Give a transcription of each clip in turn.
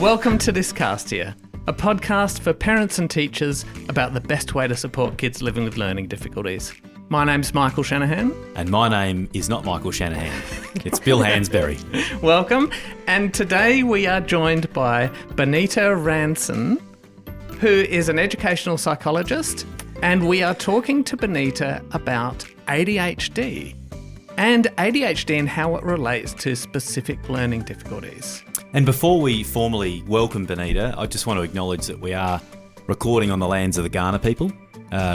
Welcome to Dyscalculia, a podcast for parents and teachers about the best way to support kids living with learning difficulties. My name's Michael Shanahan. And my name is not Michael Shanahan. It's Bill Hansberry. Welcome. And today we are joined by Benita Ranzon, who is an educational psychologist. And we are talking to Benita about ADHD and how it relates to specific learning difficulties. And before we formally welcome Benita, I just want to acknowledge that we are recording on the lands of the Kaurna people.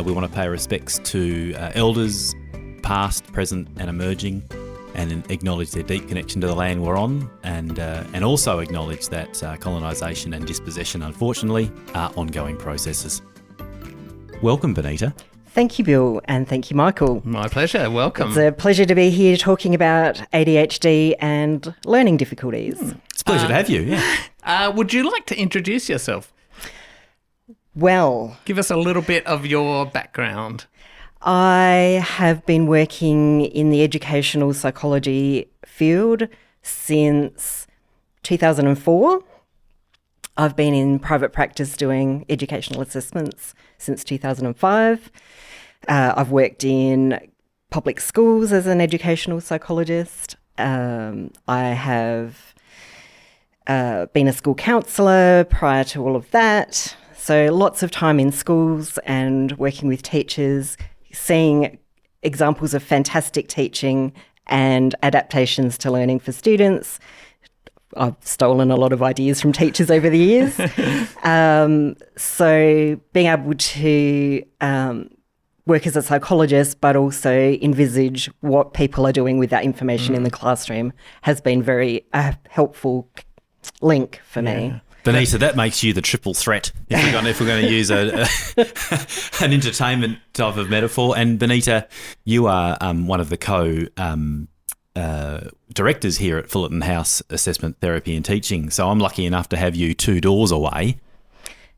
We want to pay respects to elders, past, present and emerging, and acknowledge their deep connection to the land we're on, and also acknowledge that colonisation and dispossession, unfortunately, are ongoing processes. Welcome, Benita. Thank you, Bill, and thank you, Michael. My pleasure. Welcome. It's a pleasure to be here talking about ADHD and learning difficulties. It's a pleasure to have you, yeah. Would you like to introduce yourself? Well, Give us a little bit of your background. I have been working in the educational psychology field since 2004. I've been in private practice doing educational assessments since 2005. I've worked in public schools as an educational psychologist. I have been a school counsellor prior to all of that. So lots of time in schools and working with teachers, seeing examples of fantastic teaching and adaptations to learning for students. I've stolen a lot of ideas from teachers over the years. So being able to work as a psychologist but also envisage what people are doing with that information in the classroom has been very helpful link for me. Benita, that makes you the triple threat if we're going to use an entertainment type of metaphor. And Benita, you are one of the directors here at Fullarton House Assessment, Therapy and Teaching. So I'm lucky enough to have you two doors away.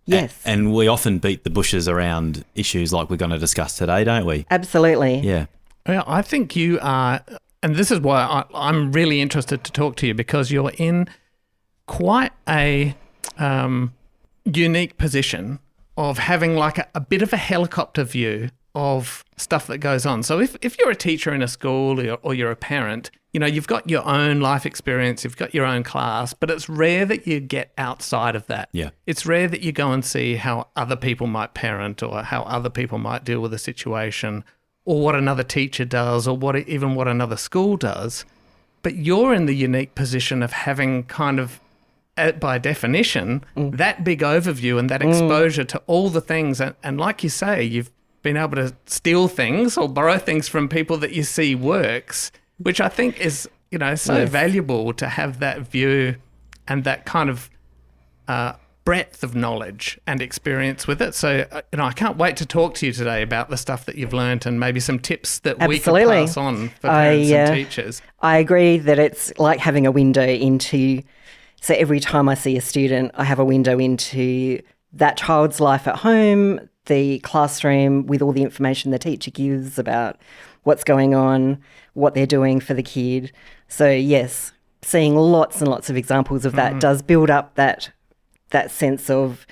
Yes. And we often beat the bushes around issues like we're going to discuss today, don't we? Absolutely. Yeah. Yeah, I think you are, and this is why I'm really interested to talk to you, because you're in quite a unique position of having like a bit of a helicopter view of stuff that goes on. So if you're a teacher in a school or you're a parent, you know, you've got your own life experience, you've got your own class, but it's rare that you get outside of that. Yeah. It's rare that you go and see how other people might parent or how other people might deal with a situation or what another teacher does or what another school does. But you're in the unique position of having kind of, by definition, that big overview and that exposure to all the things. And like you say, you've been able to steal things or borrow things from people that you see works, which I think is, you know, so valuable to have that view and that kind of breadth of knowledge and experience with it. So, you know, I can't wait to talk to you today about the stuff that you've learnt and maybe some tips that we can pass on for parents and teachers. I agree that it's like having a window into, so every time I see a student, I have a window into that child's life at home, the classroom with all the information the teacher gives about what's going on, what they're doing for the kid. So yes, seeing lots and lots of examples of that does build up that sense of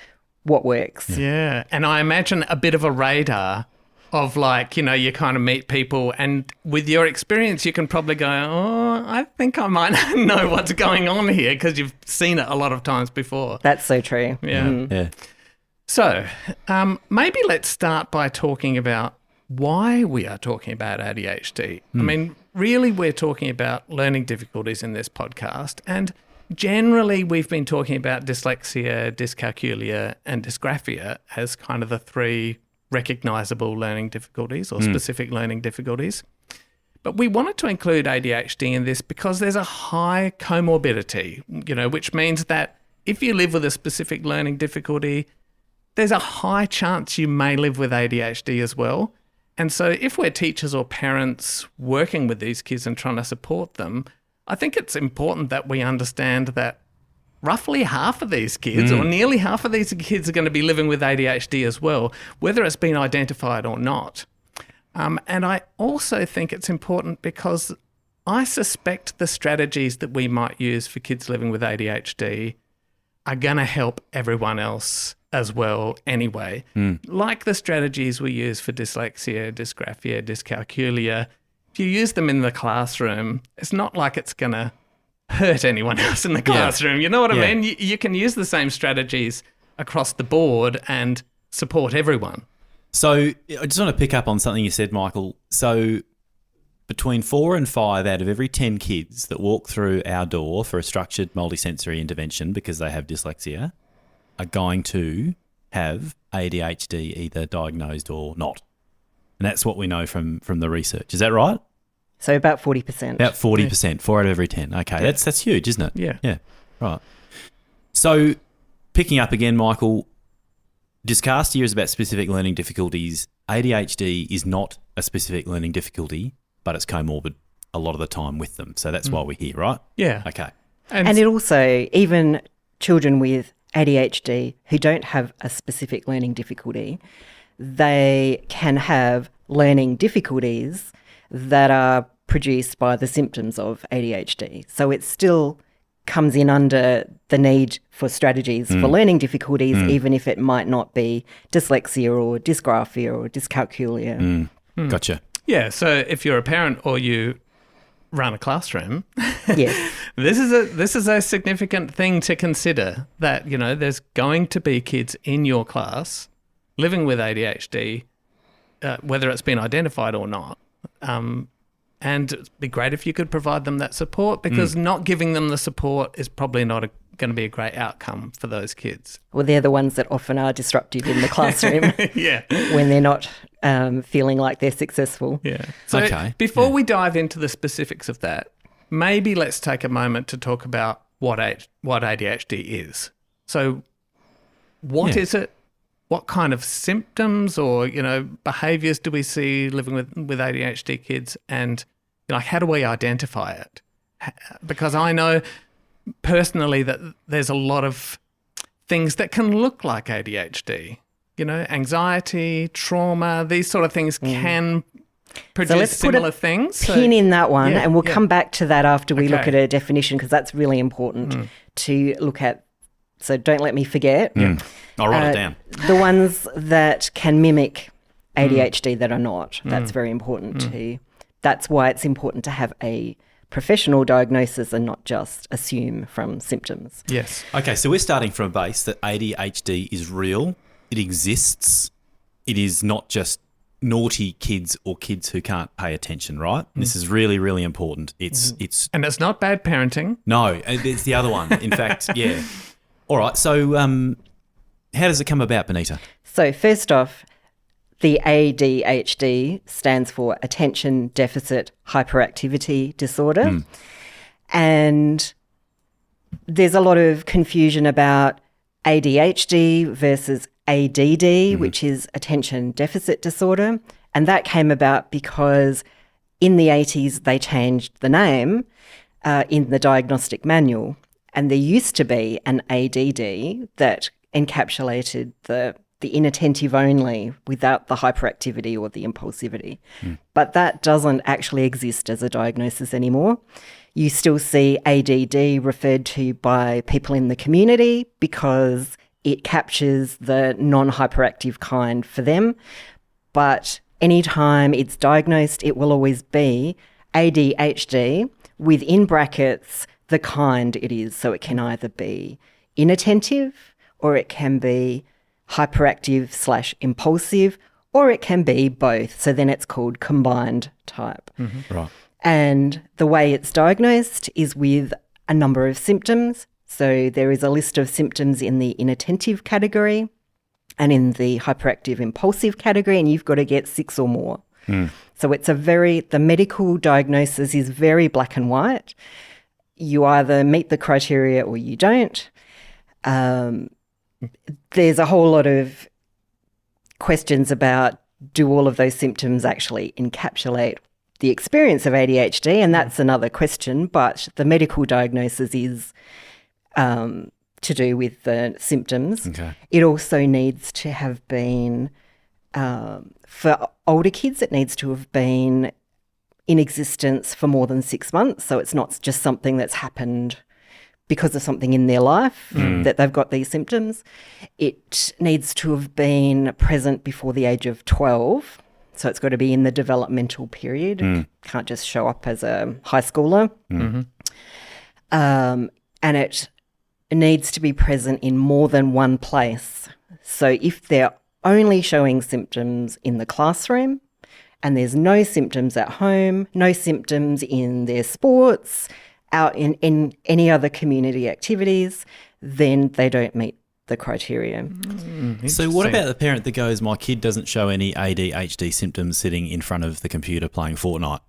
what works. Yeah, and I imagine a bit of a radar of like, you know, you kind of meet people and with your experience you can probably go, oh, I think I might know what's going on here because you've seen it a lot of times before. That's so true. Yeah. Yeah. So maybe let's start by talking about why we are talking about ADHD. I mean, really we're talking about learning difficulties in this podcast, and generally we've been talking about dyslexia, dyscalculia and dysgraphia as kind of the three recognisable learning difficulties or specific learning difficulties. But we wanted to include ADHD in this because there's a high comorbidity, you know, which means that if you live with a specific learning difficulty, there's a high chance you may live with ADHD as well. And so if we're teachers or parents working with these kids and trying to support them, I think it's important that we understand that roughly half of these kids or nearly half of these kids are going to be living with ADHD as well, whether it's been identified or not. And I also think it's important because I suspect the strategies that we might use for kids living with ADHD are going to help everyone else as well anyway. Like the strategies we use for dyslexia, dysgraphia, dyscalculia, if you use them in the classroom, it's not like it's going to hurt anyone else in the classroom. You know what I mean? You can use the same strategies across the board and support everyone. So I just want to pick up on something you said, Michael. So between 4 and 5 out of every 10 kids that walk through our door for a structured multisensory intervention because they have dyslexia are going to have ADHD either diagnosed or not. And that's what we know from the research. Is that right? So about 40%. About 40%, 4 out of every 10. Okay, that's huge, isn't it? Yeah. Yeah, right. So picking up again, Michael, dyscalculia is about specific learning difficulties. ADHD is not a specific learning difficulty, but it's comorbid a lot of the time with them. So that's why we're here, right? Yeah. Okay. And it also, even children with ADHD who don't have a specific learning difficulty, they can have learning difficulties that are produced by the symptoms of ADHD. So it still comes in under the need for strategies for learning difficulties, even if it might not be dyslexia or dysgraphia or dyscalculia. Gotcha. Yeah, so if you're a parent or you run a classroom, Yes. this is a significant thing to consider, that, you know, there's going to be kids in your class living with ADHD, whether it's been identified or not. And it'd be great if you could provide them that support, because not giving them the support is probably not going to be a great outcome for those kids. Well, they're the ones that often are disruptive in the classroom Yeah. when they're not feeling like they're successful. Yeah. So before we dive into the specifics of that, maybe let's take a moment to talk about what ADHD is. So what is it? What kind of symptoms or, you know, behaviours do we see living with ADHD kids, and, you know, how do we identify it? Because I know personally that there's a lot of things that can look like ADHD. You know, anxiety, trauma, these sort of things can produce similar things. Pin in that one, and we'll come back to that after we look at a definition, because that's really important to look at. So don't let me forget. I'll write it down. The ones that can mimic ADHD that are not. That's very important too. That's why it's important to have a professional diagnosis and not just assume from symptoms. Yes. Okay, so we're starting from a base that ADHD is real. It exists. It is not just naughty kids or kids who can't pay attention, right? This is really, really important. It's And it's not bad parenting. No, it's the other one. In fact, yeah. All right, so how does it come about, Benita? So first off, the ADHD stands for Attention Deficit Hyperactivity Disorder. And there's a lot of confusion about ADHD versus ADD, which is Attention Deficit Disorder. And that came about because in the 80s they changed the name in the diagnostic manual. And there used to be an ADD that encapsulated the inattentive only without the hyperactivity or the impulsivity. But that doesn't actually exist as a diagnosis anymore. You still see ADD referred to by people in the community because it captures the non-hyperactive kind for them. But anytime it's diagnosed, it will always be ADHD within brackets the kind it is. So it can either be inattentive, or it can be hyperactive / impulsive, or it can be both. So then it's called combined type. Right. And the way it's diagnosed is with a number of symptoms. So there is a list of symptoms in the inattentive category and in the hyperactive impulsive category, and you've got to get 6 or more. So it's the medical diagnosis is very black and white. You either meet the criteria or you don't. There's a whole lot of questions about, do all of those symptoms actually encapsulate the experience of ADHD? And that's another question, but the medical diagnosis is to do with the symptoms. Okay. It also needs to have been, for older kids, it needs to have been in existence for more than 6 months. So it's not just something that's happened because of something in their life that they've got these symptoms. It needs to have been present before the age of 12. So it's got to be in the developmental period. Can't just show up as a high schooler. And it needs to be present in more than one place. So if they're only showing symptoms in the classroom and there's no symptoms at home, no symptoms in their sports, out in any other community activities, then they don't meet the criteria. So what about the parent that goes, my kid doesn't show any ADHD symptoms sitting in front of the computer playing Fortnite?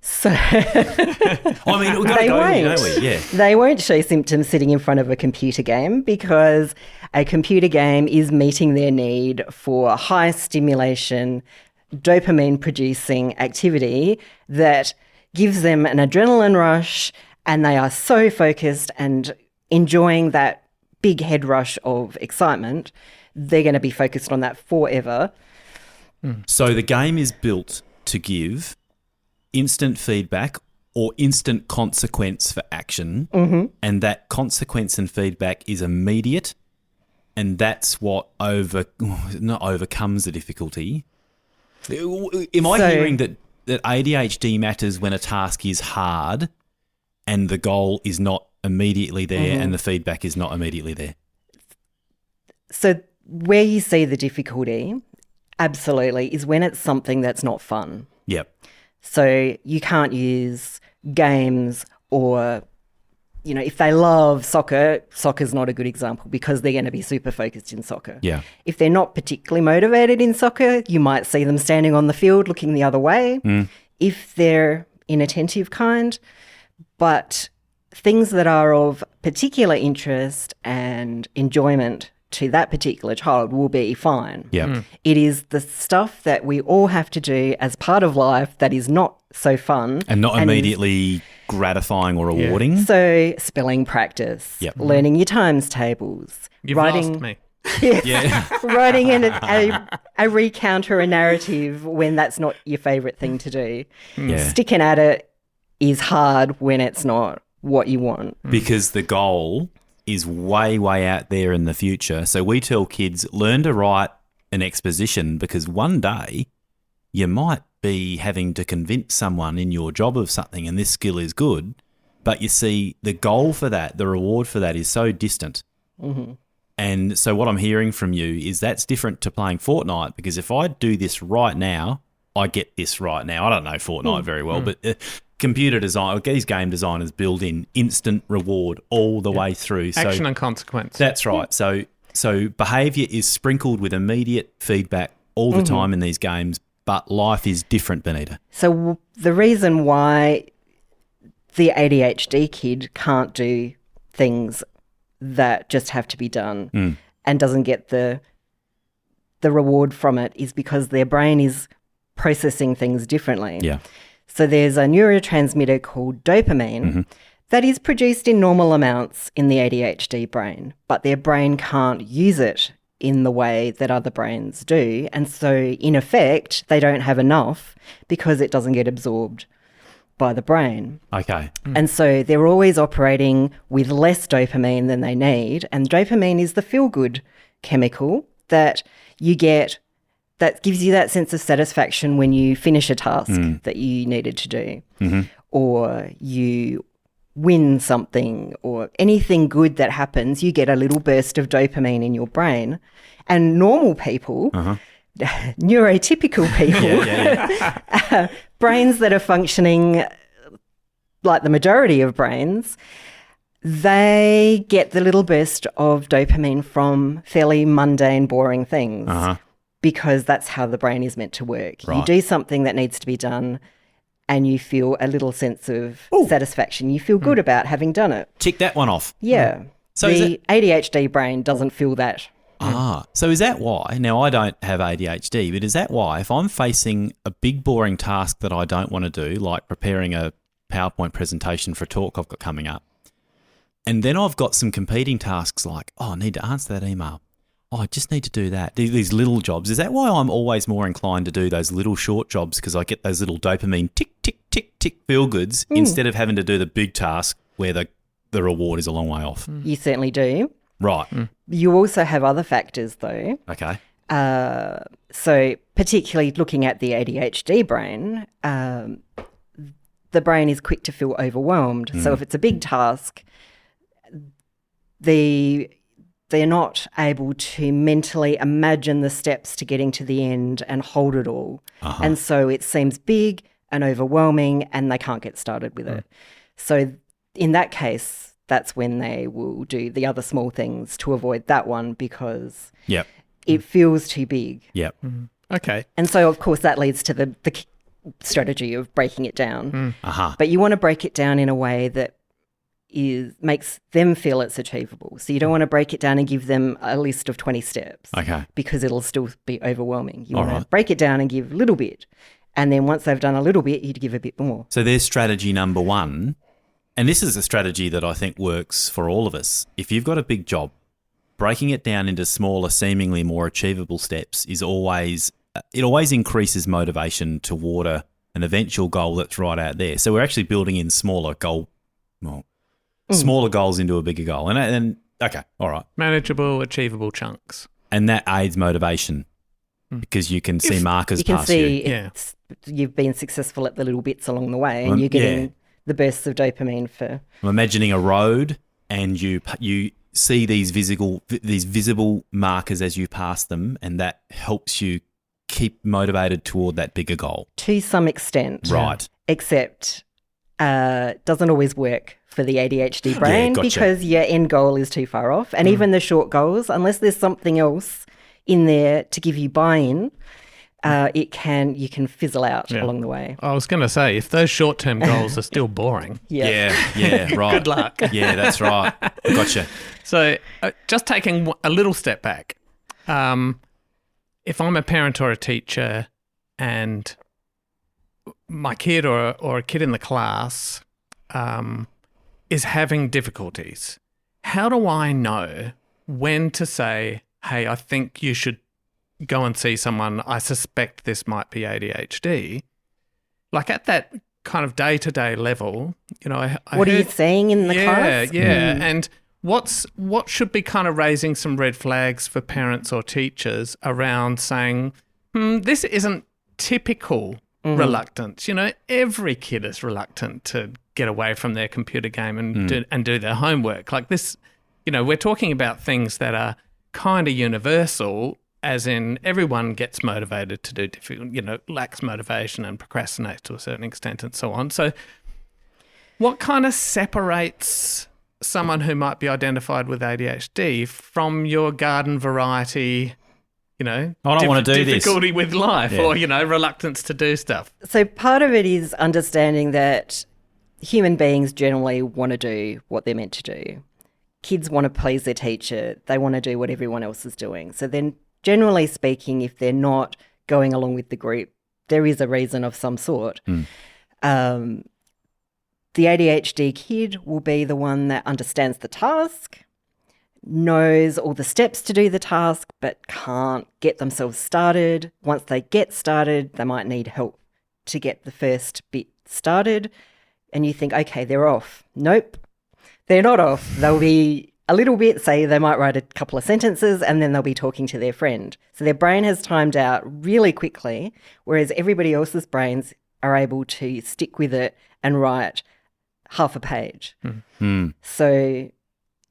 So I mean, we've got to go here, don't we? Yeah. They won't show symptoms sitting in front of a computer game because a computer game is meeting their need for high stimulation, dopamine producing activity that gives them an adrenaline rush, and they are so focused and enjoying that big head rush of excitement. They're going to be focused on that forever. So the game is built to give instant feedback or instant consequence for action, and that consequence and feedback is immediate, and that's what not overcomes the difficulty. Am I hearing that ADHD matters when a task is hard and the goal is not immediately there and the feedback is not immediately there? So where you see the difficulty, absolutely, is when it's something that's not fun. Yep. So you can't use games or, if they love soccer, soccer's not a good example because they're going to be super focused in soccer. Yeah. If they're not particularly motivated in soccer, you might see them standing on the field looking the other way. If they're inattentive kind, but things that are of particular interest and enjoyment to that particular child will be fine. Yeah. It is the stuff that we all have to do as part of life that is not so fun. And not immediately gratifying or rewarding. So spelling practice, learning your times tables, You've writing, lost me. writing in a recount or a narrative when that's not your favourite thing to do. Sticking at it is hard when it's not what you want. Because the goal is way, way out there in the future. So we tell kids, learn to write an exposition because one day you might be having to convince someone in your job of something and this skill is good. But you see, the goal for that, the reward for that is so distant. And so what I'm hearing from you is that's different to playing Fortnite because if I do this right now, I get this right now. I don't know Fortnite very well, but computer design, these game designers build in instant reward all the way through. Action and consequence. That's right. So behaviour is sprinkled with immediate feedback all the time in these games, but life is different, Benita. So the reason why the ADHD kid can't do things that just have to be done and doesn't get the reward from it is because their brain is processing things differently. Yeah. So there's a neurotransmitter called dopamine that is produced in normal amounts in the ADHD brain, but their brain can't use it in the way that other brains do. And so in effect, they don't have enough because it doesn't get absorbed by the brain. Okay. And so they're always operating with less dopamine than they need. And dopamine is the feel-good chemical that you get that gives you that sense of satisfaction when you finish a task that you needed to do or you win something or anything good that happens, you get a little burst of dopamine in your brain. And normal people, neurotypical people, brains that are functioning like the majority of brains, they get the little burst of dopamine from fairly mundane, boring things. Because that's how the brain is meant to work. Right. You do something that needs to be done and you feel a little sense of satisfaction. You feel good about having done it. Tick that one off. Yeah. So the ADHD brain doesn't feel that. So is that why, now I don't have ADHD, but is that why if I'm facing a big boring task that I don't want to do, like preparing a PowerPoint presentation for a talk I've got coming up, and then I've got some competing tasks like, I need to answer that email. I just need to do that. These little jobs. Is that why I'm always more inclined to do those little short jobs because I get those little dopamine tick, tick, tick, tick feel goods instead of having to do the big task where the the reward is a long way off. You certainly do. Right. You also have other factors though. Okay. So particularly looking at the ADHD brain, the brain is quick to feel overwhelmed. So if it's a big task, they're not able to mentally imagine the steps to getting to the end and hold it all. And so it seems big and overwhelming and they can't get started with it. So in that case, that's when they will do the other small things to avoid that one because it feels too big. Yep. Okay. And so, of course, that leads to the strategy of breaking it down. But you want to break it down in a way that makes them feel it's achievable. So you don't want to break it down and give them a list of 20 steps. Okay. Because it'll still be overwhelming. You want to break it down and give a little bit. And then once they've done a little bit, you'd give a bit more. So there's strategy number one. And this is a strategy that I think works for all of us. If you've got a big job, breaking it down into smaller, seemingly more achievable steps is always increases motivation toward an eventual goal that's right out there. So we're actually building in smaller goals into a bigger goal. And okay, all right. Manageable, achievable chunks. And that aids motivation because you can see markers past you. You can see you've been successful at the little bits along the way and you're getting the bursts of dopamine for... I'm imagining a road and you see these visible markers as you pass them and that helps you keep motivated toward that bigger goal. To some extent. Right. Except doesn't always work for the ADHD brain because your end goal is too far off. And even the short goals, unless there's something else in there to give you buy-in, you can fizzle out along the way. I was going to say, if those short-term goals are still boring. Yeah, right. Good luck. Yeah, that's right. Gotcha. So just taking a little step back, if I'm a parent or a teacher and my kid or a kid in the class is having difficulties, how do I know when to say, hey, I think you should go and see someone, I suspect this might be ADHD. Like at that kind of day-to-day level, what are you saying in the class? Yeah, and what should be kind of raising some red flags for parents or teachers around saying, this isn't typical reluctance. Every kid is reluctant to get away from their computer game and do their homework. Like this, we're talking about things that are kind of universal, as in everyone gets motivated to do difficult, lacks motivation and procrastinates to a certain extent and so on. So what kind of separates someone who might be identified with ADHD from your garden variety, I don't want to do difficulty with life or, reluctance to do stuff? So part of it is understanding that human beings generally want to do what they're meant to do. Kids want to please their teacher. They want to do what everyone else is doing. So then generally speaking, if they're not going along with the group, there is a reason of some sort. The ADHD kid will be the one that understands the task, knows all the steps to do the task, but can't get themselves started. Once they get started, they might need help to get the first bit started. And you think, okay, they're off. Nope, they're not off. They'll be a little bit, say they might write a couple of sentences and then they'll be talking to their friend. So their brain has timed out really quickly, whereas everybody else's brains are able to stick with it and write half a page. So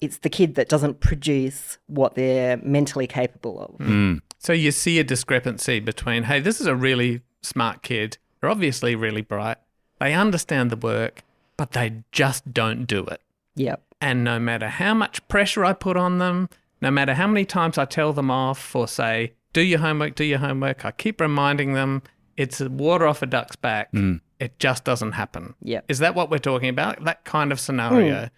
it's the kid that doesn't produce what they're mentally capable of. So you see a discrepancy between, hey, this is a really smart kid. They're obviously really bright. They understand the work, but they just don't do it. Yep. And no matter how much pressure I put on them, no matter how many times I tell them off or say, do your homework, I keep reminding them it's water off a duck's back. It just doesn't happen. Yep. Is that what we're talking about? That kind of scenario?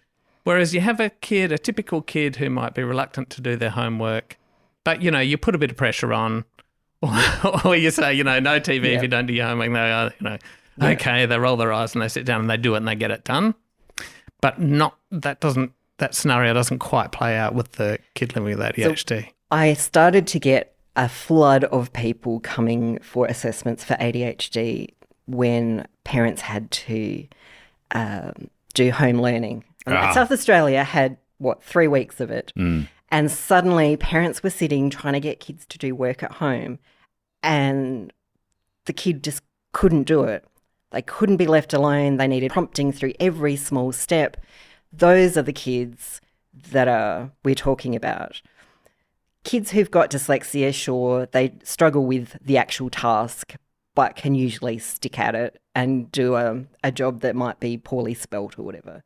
Whereas you have a typical kid who might be reluctant to do their homework, but, you put a bit of pressure on or you say, no TV if you don't do your homework. Okay, they roll their eyes and they sit down and they do it and they get it done. But that scenario doesn't quite play out with the kid living with ADHD. So I started to get a flood of people coming for assessments for ADHD when parents had to do home learning. South Australia had, 3 weeks of it. And suddenly parents were sitting trying to get kids to do work at home, and the kid just couldn't do it. They couldn't be left alone. They needed prompting through every small step. Those are the kids that we're talking about. Kids who've got dyslexia, sure, they struggle with the actual task, but can usually stick at it and do a job that might be poorly spelt or whatever.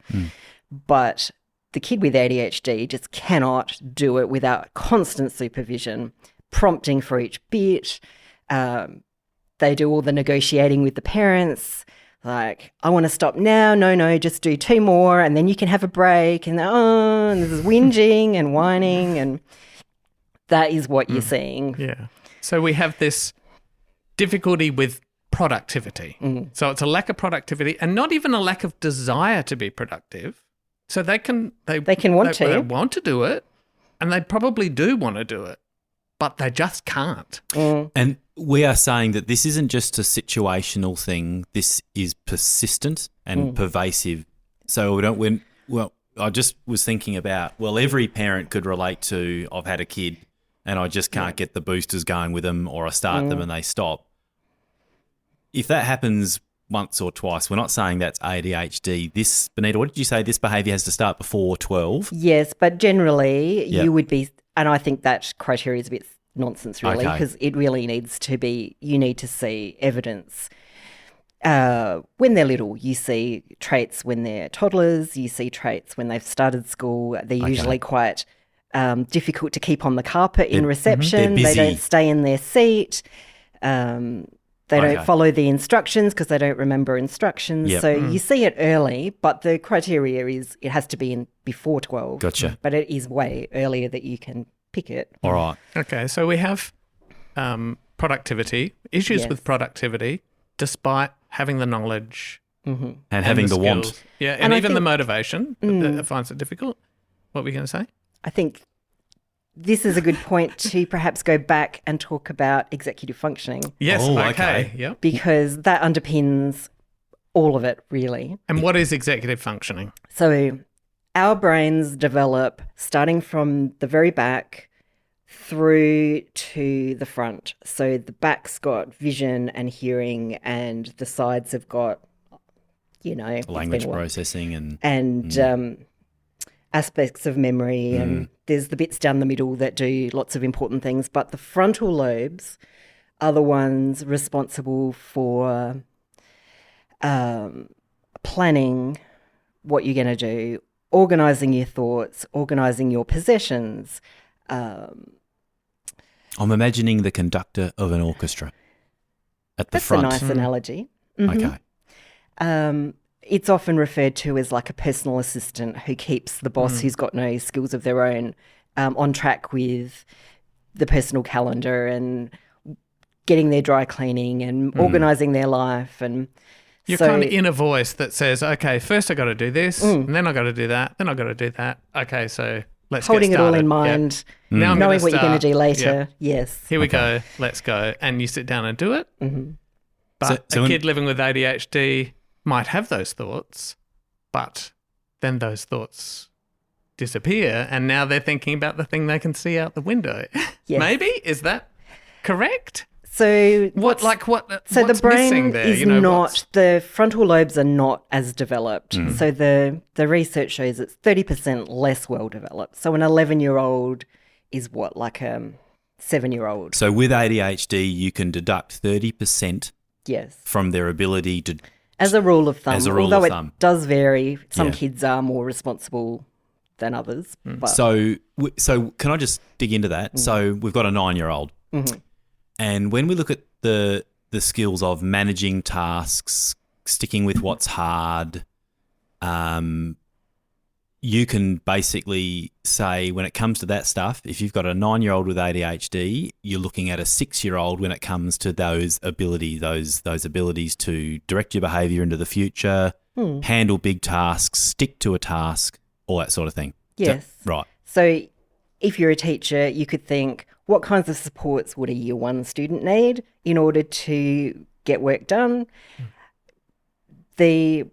But the kid with ADHD just cannot do it without constant supervision, prompting for each bit. They do all the negotiating with the parents, like, I want to stop now. No, just do 2 more and then you can have a break. And this is whinging and whining, and that is what you're seeing. Yeah. So we have this difficulty with productivity. So it's a lack of productivity and not even a lack of desire to be productive. So they want to do it, and they probably do want to do it, but they just can't. And we are saying that this isn't just a situational thing. This is persistent and pervasive. So I just was thinking about, every parent could relate to, I've had a kid and I just can't get the boosters going with them, or I start them and they stop. If that happens once or twice, we're not saying that's ADHD. This, Benita, what did you say? This behaviour has to start before 12? Yes, but generally you would be, and I think that criteria is a bit nonsense really, because it really needs to be, you need to see evidence. When they're little, you see traits when they're toddlers, you see traits when they've started school. They're usually quite difficult to keep on the carpet in reception. They don't stay in their seat. They don't follow the instructions because they don't remember instructions. So you see it early, but the criteria is it has to be before 12. Gotcha. But it is way earlier that you can pick it. All right. Okay, so we have issues with productivity, despite having the knowledge and having the want. Yeah, and even the motivation that finds it difficult. What were you going to say? I think this is a good point to perhaps go back and talk about executive functioning. Yes, okay. Yep. Because that underpins all of it, really. And what is executive functioning? So our brains develop starting from the very back through to the front. So the back's got vision and hearing, and the sides have got, language processing and aspects of memory, and there's the bits down the middle that do lots of important things. But the frontal lobes are the ones responsible for planning what you're going to do, organising your thoughts, organising your possessions. I'm imagining the conductor of an orchestra at the front. That's a nice analogy. Okay. It's often referred to as like a personal assistant who keeps the boss who's got no skills of their own on track with the personal calendar and getting their dry cleaning and organising their life. And your kind of inner voice that says, okay, first I got to do this, and then I got to do that, then I got to do that. Okay, so let's holding get started. it all in mind, now knowing what you're going to do later. Yep. Yes. Here we go. Let's go. And you sit down and do it. But a kid living with ADHD might have those thoughts, but then those thoughts disappear, and now they're thinking about the thing they can see out the window. Yes. Maybe? Is that correct? So what's the brain missing there? is not, the frontal lobes are not as developed. So the research shows it's 30% less well developed. So an 11-year-old is like a 7-year-old. So with ADHD, you can deduct 30% from their ability to... As a rule of thumb. Although it does vary. Some kids are more responsible than others. But. So can I just dig into that? So we've got a 9-year-old. And when we look at the skills of managing tasks, sticking with what's hard, you can basically say when it comes to that stuff, if you've got a 9-year-old with ADHD, you're looking at a 6-year-old when it comes to those abilities to direct your behaviour into the future, handle big tasks, stick to a task, all that sort of thing. Yes. Right. So if you're a teacher, you could think, what kinds of supports would a year 1 student need in order to get work done? The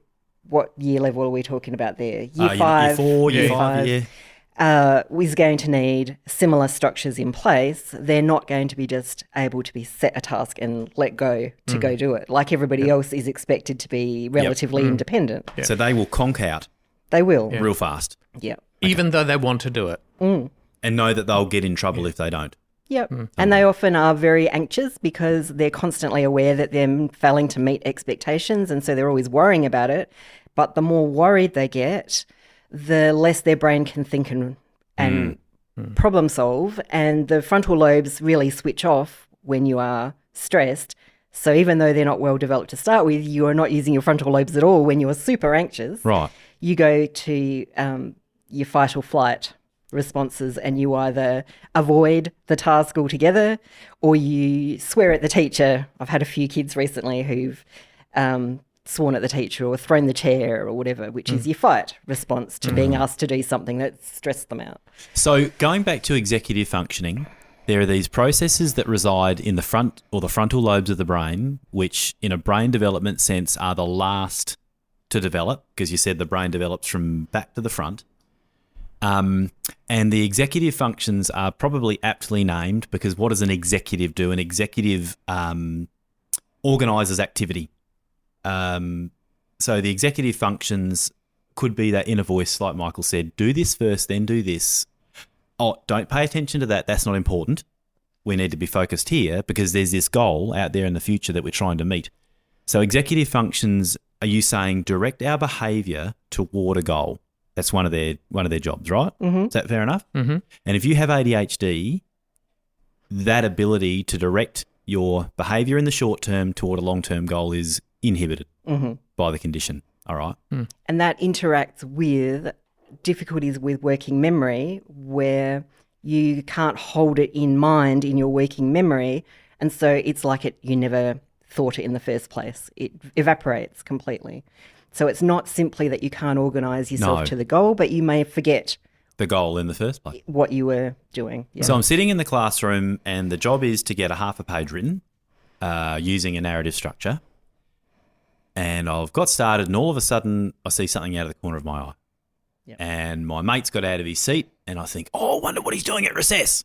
what year level are we talking about there? Year 4, year 5, yeah. Is going to need similar structures in place. They're not going to be just able to be set a task and let go to go do it. Like everybody else is expected to be relatively independent. Yep. So they will conk out. They will. Real fast. Yeah. Even though they want to do it. And know that they'll get in trouble if they don't. Yep. And they often are very anxious because they're constantly aware that they're failing to meet expectations, and so they're always worrying about it. But the more worried they get, the less their brain can think and problem solve, and the frontal lobes really switch off when you are stressed. So even though they're not well developed to start with, you are not using your frontal lobes at all when you are super anxious. Right. You go to your fight or flight responses, and you either avoid the task altogether or you swear at the teacher. I've had a few kids recently who've sworn at the teacher or thrown the chair or whatever, which is your fight response to being asked to do something that stressed them out. So going back to executive functioning, there are these processes that reside in the front or the frontal lobes of the brain, which in a brain development sense are the last to develop, because you said the brain develops from back to the front. And the executive functions are probably aptly named because what does an executive do? An executive organises activity. So the executive functions could be that inner voice, like Michael said, do this first, then do this. Oh, don't pay attention to that. That's not important. We need to be focused here because there's this goal out there in the future that we're trying to meet. So executive functions, are you saying direct our behaviour toward a goal? That's one of their jobs, right? Mm-hmm. Is that fair enough? Mm-hmm. And if you have ADHD, that ability to direct your behaviour in the short term toward a long-term goal is inhibited by the condition. All right. And that interacts with difficulties with working memory where you can't hold it in mind in your working memory, and so it's like you never thought it in the first place. It evaporates completely. So it's not simply that you can't organise yourself to the goal, but you may forget the goal in the first place. What you were doing. Yeah. So I'm sitting in the classroom and the job is to get a half a page written using a narrative structure. And I've got started and all of a sudden I see something out of the corner of my eye. Yep. And my mate's got out of his seat and I think, I wonder what he's doing at recess.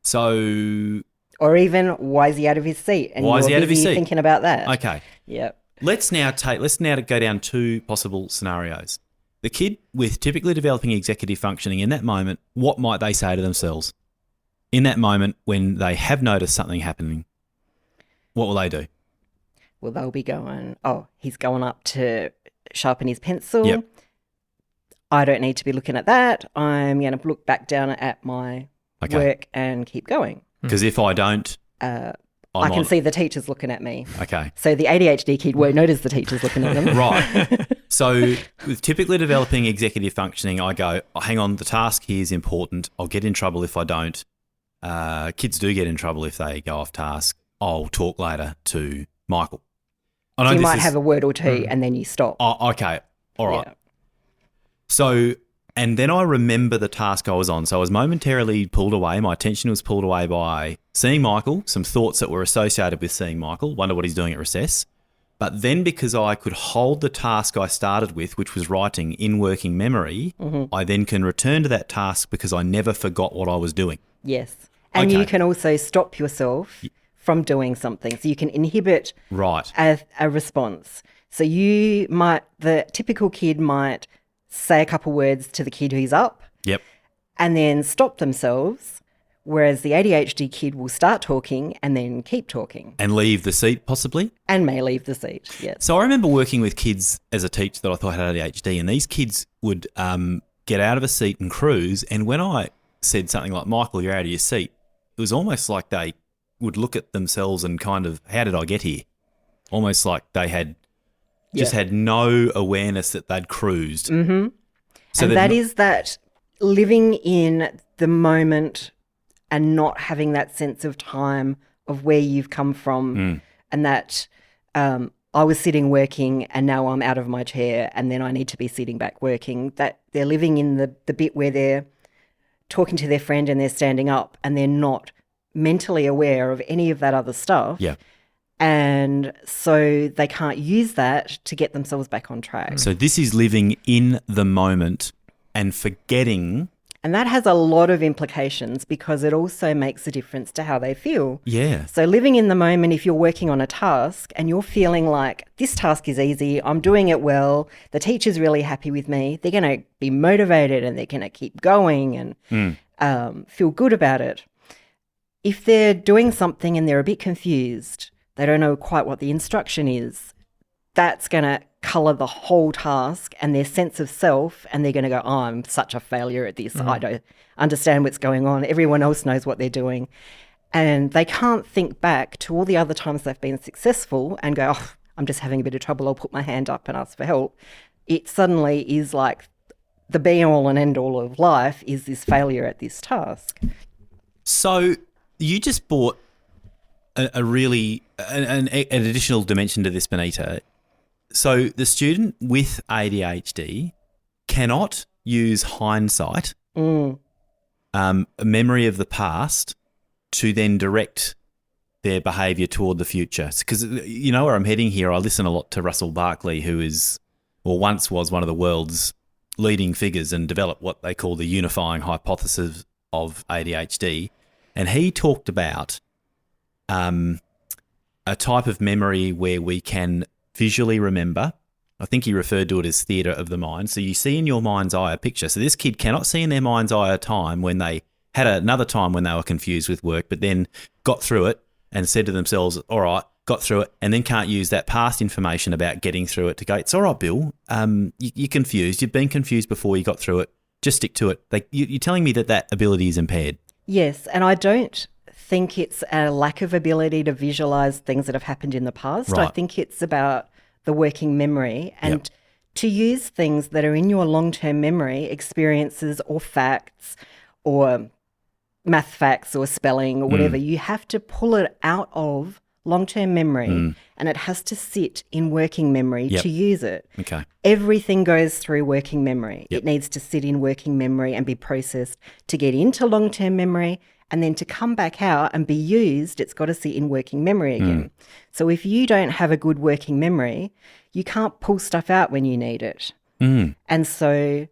So... Or even, why is he out of his seat? And why is he out of his seat? Thinking about that. Okay. Yep. Let's now go down two possible scenarios. The kid with typically developing executive functioning in that moment, what might they say to themselves? In that moment when they have noticed something happening, what will they do? Well, they'll be going, he's going up to sharpen his pencil. Yep. I don't need to be looking at that. I'm going to look back down at my work and keep going. Because if I don't... I can see the teachers looking at me. Okay. So the ADHD kid won't notice the teachers looking at them. Right. So with typically developing executive functioning, I go, hang on, the task here is important. I'll get in trouble if I don't. Kids do get in trouble if they go off task. I'll talk later to Michael. So you might have a word or two and then you stop. Oh, okay. All right. Yeah. So... And then I remember the task I was on. So I was momentarily pulled away. My attention was pulled away by seeing Michael, some thoughts that were associated with seeing Michael, wonder what he's doing at recess. But then because I could hold the task I started with, which was writing in working memory, I then can return to that task because I never forgot what I was doing. Yes. And you can also stop yourself from doing something. So you can inhibit a response. So the typical kid might say a couple words to the kid who's up. Yep. And then stop themselves, whereas the ADHD kid will start talking and then keep talking. And leave the seat, possibly? And may leave the seat, yes. So I remember working with kids as a teacher that I thought had ADHD, and these kids would get out of a seat and cruise, and when I said something like, Michael, you're out of your seat, it was almost like they would look at themselves and kind of, how did I get here? Almost like they had... just had no awareness that they'd cruised. Mm-hmm. So and that is that living in the moment and not having that sense of time of where you've come from and that I was sitting working and now I'm out of my chair and then I need to be sitting back working, that they're living in the bit where they're talking to their friend and they're standing up and they're not mentally aware of any of that other stuff. Yeah. And so they can't use that to get themselves back on track. So this is living in the moment and forgetting. And that has a lot of implications because it also makes a difference to how they feel. Yeah. So living in the moment, if you're working on a task and you're feeling like this task is easy, I'm doing it well, the teacher's really happy with me, they're going to be motivated and they're going to keep going and feel good about it. If they're doing something and they're a bit confused, they don't know quite what the instruction is, that's going to colour the whole task and their sense of self, and they're going to go, oh, I'm such a failure at this. I don't understand what's going on. Everyone else knows what they're doing. And they can't think back to all the other times they've been successful and go, oh, I'm just having a bit of trouble. I'll put my hand up and ask for help. It suddenly is like the be-all and end-all of life is this failure at this task. So you just brought an additional dimension to this, Benita. So the student with ADHD cannot use hindsight, a memory of the past, to then direct their behaviour toward the future. Because you know where I'm heading here. I listen a lot to Russell Barkley, who is, or once was, one of the world's leading figures and developed what they call the unifying hypothesis of ADHD. And he talked about a type of memory where we can visually remember. I think he referred to it as theatre of the mind. So you see in your mind's eye a picture. So this kid cannot see in their mind's eye a time when they had another time when they were confused with work, but then got through it and said to themselves, all right, got through it, and then can't use that past information about getting through it to go, it's all right, Bill, you're confused. You've been confused before, you got through it. Just stick to it. You're telling me that ability is impaired. Yes, and I don't think it's a lack of ability to visualise things that have happened in the past. Right. I think it's about the working memory and to use things that are in your long-term memory, experiences or facts or math facts or spelling or whatever. You have to pull it out of long-term memory and it has to sit in working memory to use it. Okay. Everything goes through working memory. Yep. It needs to sit in working memory and be processed to get into long-term memory, and then to come back out and be used, it's got to sit in working memory again. So if you don't have a good working memory, you can't pull stuff out when you need it. And so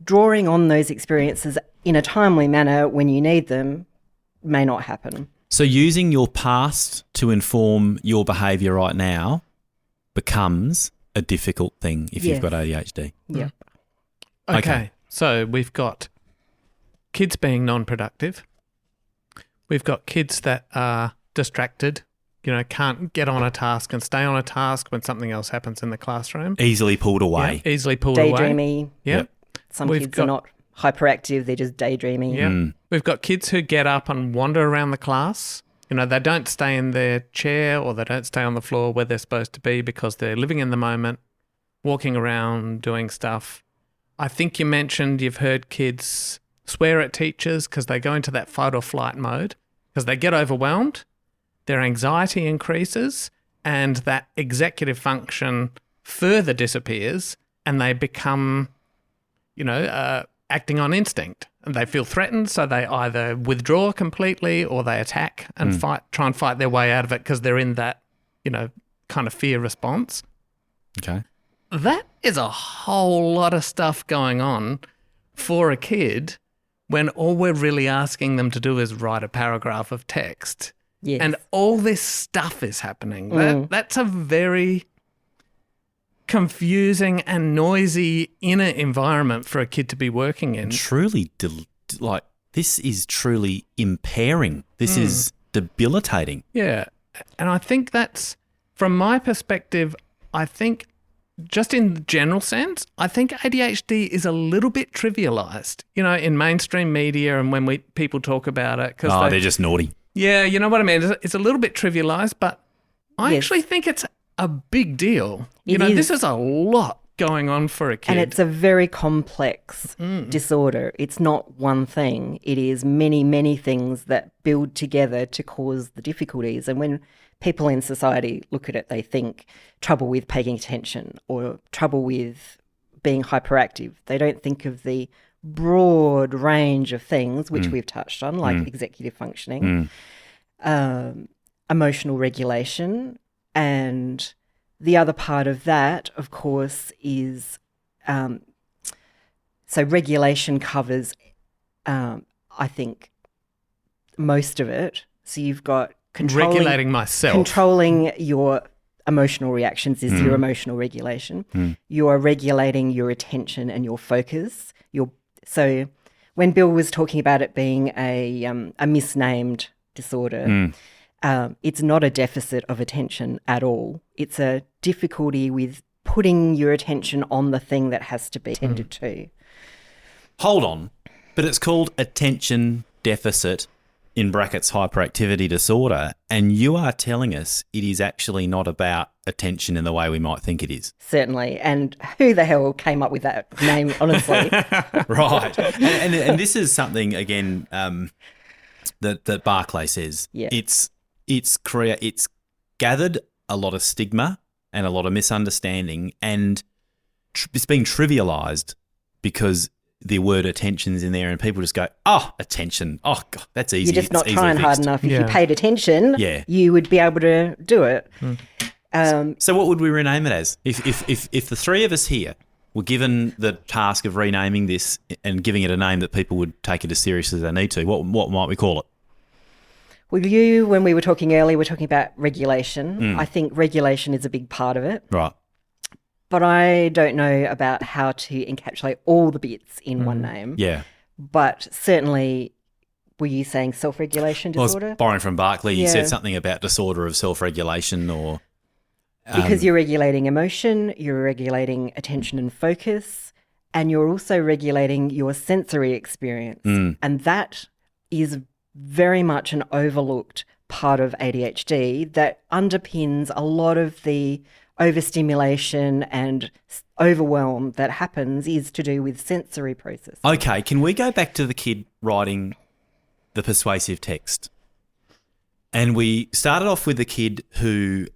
drawing on those experiences in a timely manner when you need them may not happen. So using your past to inform your behaviour right now becomes a difficult thing if you've got ADHD. Yeah. Okay. So we've got kids being non-productive. We've got kids that are distracted, can't get on a task and stay on a task when something else happens in the classroom. Easily pulled away. Yeah, easily pulled away. Daydreamy. Yep. Some kids are not hyperactive, they're just daydreaming. Yeah. We've got kids who get up and wander around the class. They don't stay in their chair or they don't stay on the floor where they're supposed to be because they're living in the moment, walking around, doing stuff. I think you mentioned you've heard kids swear at teachers because they go into that fight or flight mode because they get overwhelmed, their anxiety increases, and that executive function further disappears and they become, acting on instinct. And they feel threatened, so they either withdraw completely or they attack and try and fight their way out of it because they're in that, kind of fear response. Okay. That is a whole lot of stuff going on for a kid when all we're really asking them to do is write a paragraph of text. Yes. And all this stuff is happening. That's a very confusing and noisy inner environment for a kid to be working in. Truly, this is truly impairing. This is debilitating. Yeah. And I think that's, from my perspective, I think just in the general sense, I think ADHD is a little bit trivialised, in mainstream media and when people talk about it. They're just naughty. Yeah, you know what I mean? It's a little bit trivialised, but I actually think it's a big deal. This is a lot going on for a kid. And it's a very complex disorder. It's not one thing. It is many, many things that build together to cause the difficulties. And when people in society look at it, they think trouble with paying attention or trouble with being hyperactive. They don't think of the broad range of things, which we've touched on, like executive functioning, emotional regulation, And the other part of that, of course, is so regulation covers, I think, most of it. So you've got Regulating myself. Controlling your emotional reactions is your emotional regulation. You are regulating your attention and your focus. So when Bill was talking about it being a misnamed disorder, it's not a deficit of attention at all. It's a difficulty with putting your attention on the thing that has to be attended to. Hold on. But it's called attention deficit in brackets hyperactivity disorder, and you are telling us it is actually not about attention in the way we might think it is. Certainly. And who the hell came up with that name, honestly? Right. And this is something, again, that Barclay says. Yeah. It's gathered a lot of stigma and a lot of misunderstanding, and it's being trivialised because the word attention's in there and people just go, oh, attention. Oh, God, that's easy. You're just not It's trying easily hard fixed. enough. If you paid attention, you would be able to do it. So what would we rename it as? If the three of us here were given the task of renaming this and giving it a name that people would take it as seriously as they need to, what might we call it? Well, when we were talking earlier, we're talking about regulation. I think regulation is a big part of it. Right. But I don't know about how to encapsulate all the bits in one name. Yeah. But certainly, were you saying self-regulation disorder? I was borrowing from Barclay. You said something about disorder of self-regulation or... Because you're regulating emotion, you're regulating attention and focus, and you're also regulating your sensory experience. And that is very much an overlooked part of ADHD that underpins a lot of the overstimulation and overwhelm that happens is to do with sensory processing. Okay, can we go back to the kid writing the persuasive text? And we started off with the kid who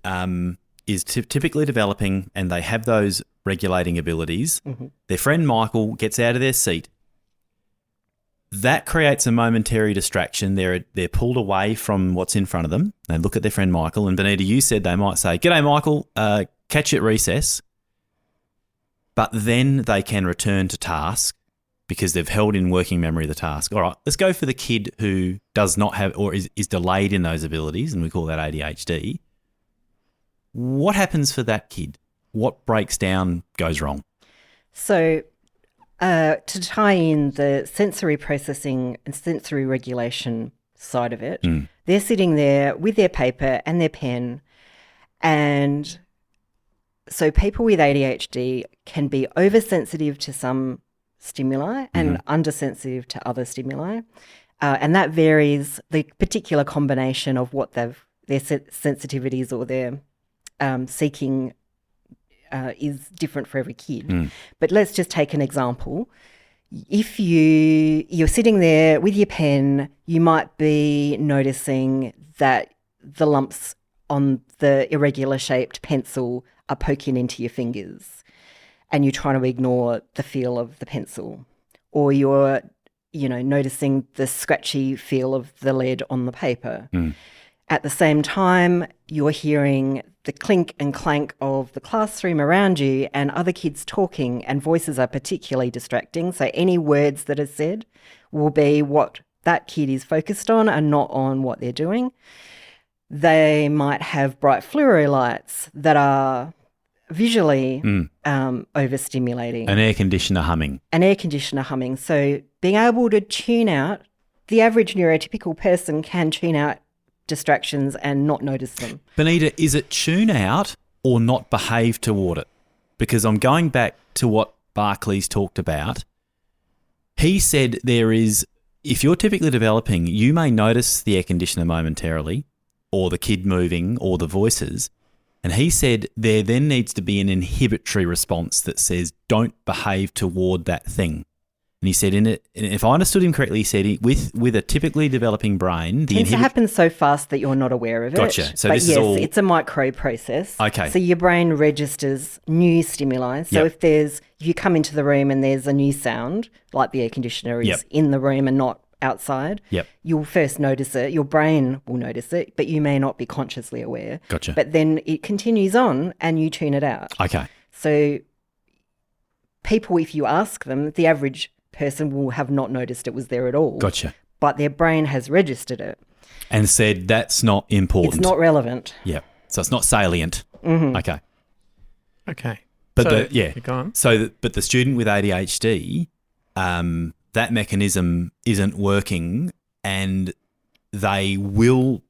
is typically developing and they have those regulating abilities. Their friend Michael gets out of their seat. That creates a momentary distraction. They're pulled away from what's in front of them. They look at their friend Michael. And Benita, you said they might say, "G'day, Michael, catch you at recess." But then they can return to task because they've held in working memory the task. All right, let's go for the kid who does not have or is delayed in those abilities, and we call that ADHD. What happens for that kid? What breaks down, goes wrong? So to tie in the sensory processing and sensory regulation side of it, they're sitting there with their paper and their pen, and so people with ADHD can be oversensitive to some stimuli and undersensitive to other stimuli, and that varies. The particular combination of what their sensitivities or their seeking is different for every kid. But let's just take an example. If you're sitting there with your pen, you might be noticing that the lumps on the irregular shaped pencil are poking into your fingers and you're trying to ignore the feel of the pencil, or you're noticing the scratchy feel of the lead on the paper. At the same time, you're hearing the clink and clank of the classroom around you and other kids talking, and voices are particularly distracting. So any words that are said will be what that kid is focused on and not on what they're doing. They might have bright fluoro lights that are visually overstimulating. An air conditioner humming. So being able to tune out, the average neurotypical person can tune out distractions and not notice them. Benita, is it tune out or not behave toward it? Because I'm going back to what Barclay's talked about. He said if you're typically developing, you may notice the air conditioner momentarily or the kid moving or the voices. And he said there then needs to be an inhibitory response that says don't behave toward that thing. And he said, if I understood him correctly, he said with a typically developing brain, tends to happen so fast that you're not aware of it. Gotcha. So but it's a micro process. Okay. So your brain registers new stimuli. So if you come into the room and there's a new sound, like the air conditioner is in the room and not outside, Yep. you'll first notice it. Your brain will notice it, but you may not be consciously aware. Gotcha. But then it continues on and you tune it out. Okay. So people, if you ask them, the average person will have not noticed it was there at all. Gotcha. But their brain has registered it. And said that's not important. It's not relevant. Yeah. So it's not salient. Mm-hmm. Okay. Okay. But So, go on. but the student with ADHD, that mechanism isn't working, and they will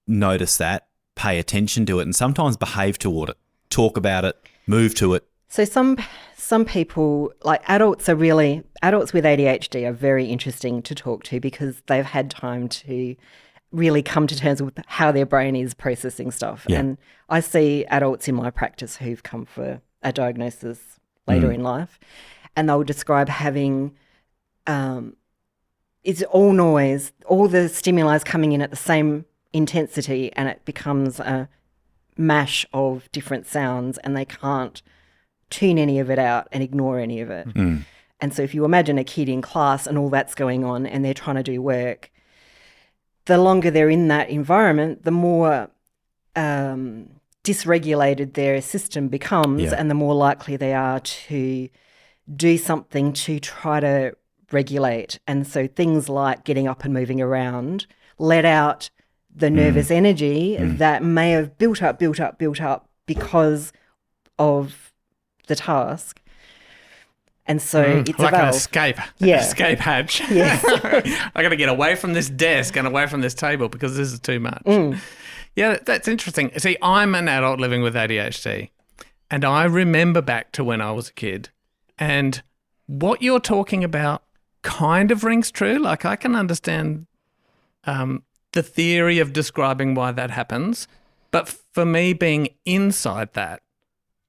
notice that, pay attention to it, and sometimes behave toward it, talk about it, move to it. So some people, like adults with ADHD are very interesting to talk to because they've had time to really come to terms with how their brain is processing stuff. Yeah. And I see adults in my practice who've come for a diagnosis later in life, and they'll describe having it's all noise, all the stimuli is coming in at the same intensity, and it becomes a mash of different sounds, and they can't tune any of it out and ignore any of it. And so if you imagine a kid in class and all that's going on and they're trying to do work, the longer they're in that environment, the more dysregulated their system becomes, and the more likely they are to do something to try to regulate. And so things like getting up and moving around let out the nervous energy that may have built up because of the task. And so it's like a an valve. escape hatch. Yes. I got to get away from this desk and away from this table because this is too much. Yeah, that's interesting. See, I'm an adult living with ADHD, and I remember back to when I was a kid, and what you're talking about kind of rings true. Like, I can understand the theory of describing why that happens, but for me, being inside that,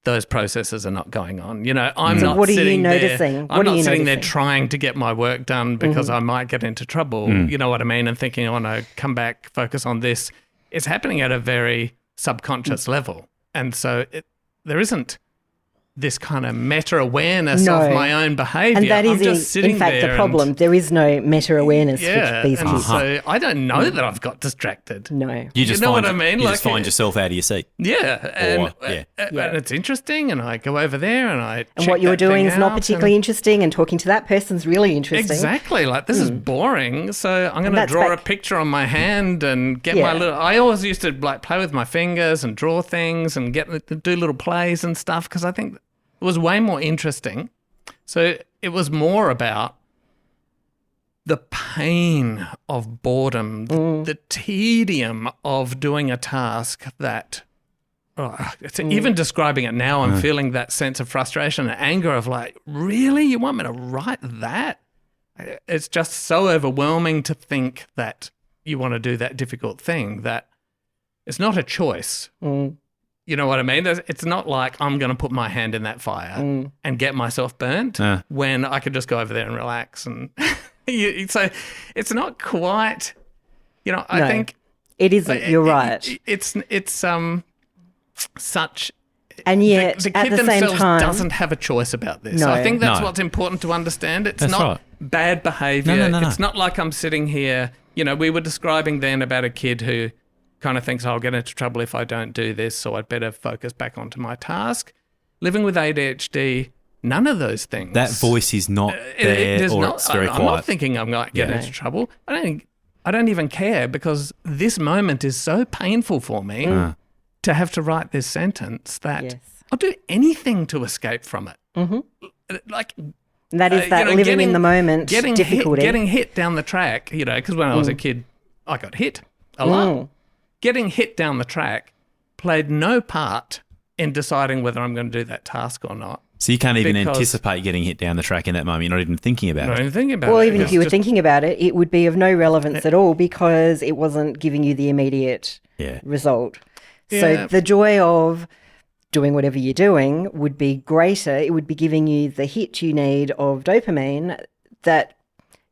those processes are not going on. You know, I'm not what are you sitting there. noticing? I'm not sitting there trying to get my work done because I might get into trouble. You know what I mean? And thinking, oh no, come back, focus on this. It's happening at a very subconscious level, and so there isn't this kind of meta-awareness of my own behaviour. And that is, I'm just sitting in fact, there the problem. There is no meta-awareness for these kids. So I don't know that I've got distracted. No. You just know find, what I mean? You Like, just find yourself out of your seat. Yeah, and Yeah. it's interesting, and I go over there and I And check what you're that thing doing is not out, particularly interesting, and talking to that person's really interesting. Exactly. Like, this is boring. So I'm going to that's draw a back- picture on my hand and get my little. I always used to like play with my fingers and draw things and do little plays and stuff because I think it was way more interesting. So it was more about the pain of boredom, the tedium of doing a task that. Even describing it now, I'm feeling that sense of frustration and anger of like, really? You want me to write that? It's just so overwhelming to think that you want to do that difficult thing that it's not a choice. You know what I mean? It's not like I'm going to put my hand in that fire and get myself burnt when I could just go over there and relax. And so it's not quite, you know, I think it isn't. You're right. It's such. And yet, the at kid the same themselves time, doesn't have a choice about this. No. I think that's No. what's important to understand. It's That's not right. bad behaviour. No. It's not like I'm sitting here. You know, we were describing then about a kid who kind of thinks, I'll get into trouble if I don't do this, so I'd better focus back onto my task. Living with ADHD, none of those things. That voice is not there, or it's very I'm quiet. not thinking I'm going to get into trouble. I don't even care because this moment is so painful for me to have to write this sentence that I'll do anything to escape from it. Like, that is that living in the moment difficulty. Getting hit down the track, you know, because when I was a kid, I got hit a lot. Getting hit down the track played no part in deciding whether I'm going to do that task or not. So you can't even anticipate getting hit down the track in that moment. You're not even thinking about Not it. even thinking about Well, it. even if you were thinking about it, it would be of no relevance at all because it wasn't giving you the immediate result. Yeah. So the joy of doing whatever you're doing would be greater. It would be giving you the hit you need of dopamine that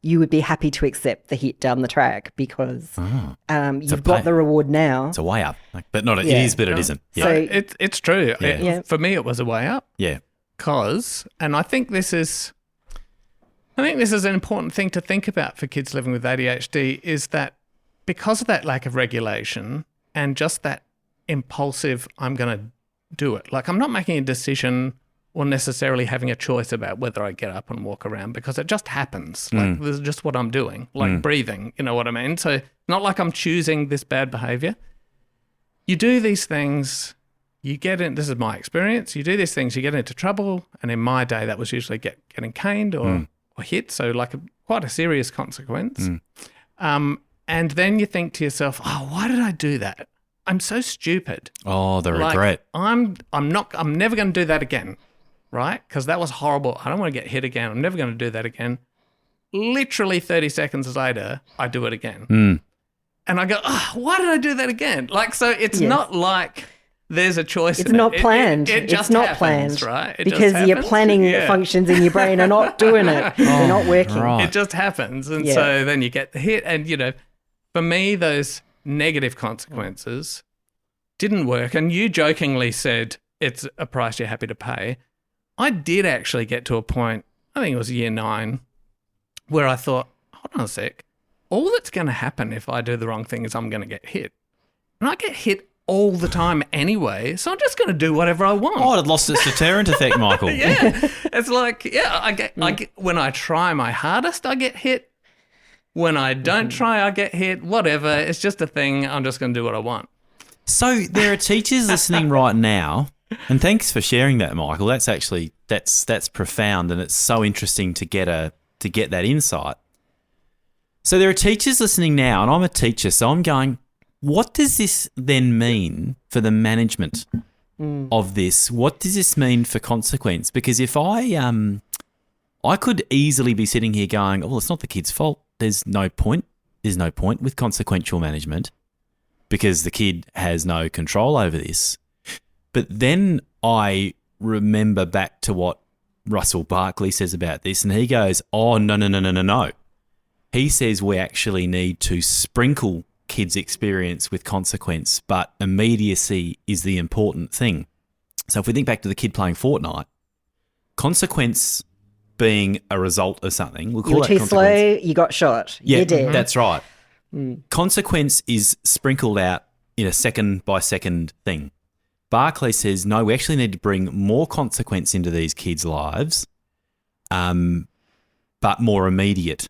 you would be happy to accept the hit down the track because you've got the reward now. It's a way up. But not. It is, but it isn't. Yeah. So it's true. Yeah. For me, it was a way up. Yeah. And I think this is I think this is an important thing to think about for kids living with ADHD is that because of that lack of regulation and just that impulsive, I'm going to do it. Like I'm not making a decision or necessarily having a choice about whether I get up and walk around because it just happens. Like this is just what I'm doing, like breathing, you know what I mean? So not like I'm choosing this bad behavior. You do these things, you get in, this is my experience, you do these things, you get into trouble. And in my day, that was usually getting caned or hit. So like quite a serious consequence. And then you think to yourself, oh, why did I do that? I'm so stupid. Oh, the regret. I'm never going to do that again, right? Because that was horrible. I don't want to get hit again. I'm never going to do that again. Literally 30 seconds later, I do it again. And I go, oh, why did I do that again? Like, so it's not like there's a choice. It's not planned. It just it's not happens, planned, right? It because just your happens. planning functions in your brain are not doing it. They're not working. right. It just happens. And so then you get the hit. And, you know, for me, those negative consequences didn't work. And you jokingly said it's a price you're happy to pay. I did actually get to a point, I think it was year 9, where I thought, hold on a sec. All that's going to happen if I do the wrong thing is I'm going to get hit. And I get hit all the time anyway, so I'm just going to do whatever I want. Oh, it lost its deterrent effect, Michael. Yeah. It's like, I get when I try my hardest, I get hit. When I don't try, I get hit. Whatever. It's just a thing. I'm just going to do what I want. So there are teachers listening right now, and thanks for sharing that, Michael. That's actually that's profound, and it's so interesting to get that insight. So there are teachers listening now, and I'm a teacher, so I'm going, what does this then mean for the management of this? What does this mean for consequence? Because if I could easily be sitting here going, oh, well, it's not the kid's fault. There's no point. There's no point with consequential management because the kid has no control over this. But then I remember back to what Russell Barkley says about this, and he goes, oh, no. He says we actually need to sprinkle kids' experience with consequence, but immediacy is the important thing. So if we think back to the kid playing Fortnite, consequence being a result of something, we'll call You were that too consequence. slow, you got shot. Yeah, You're dead. that's right. Consequence is sprinkled out in a second-by-second thing. Barclay says, no, we actually need to bring more consequence into these kids' lives, but more immediate.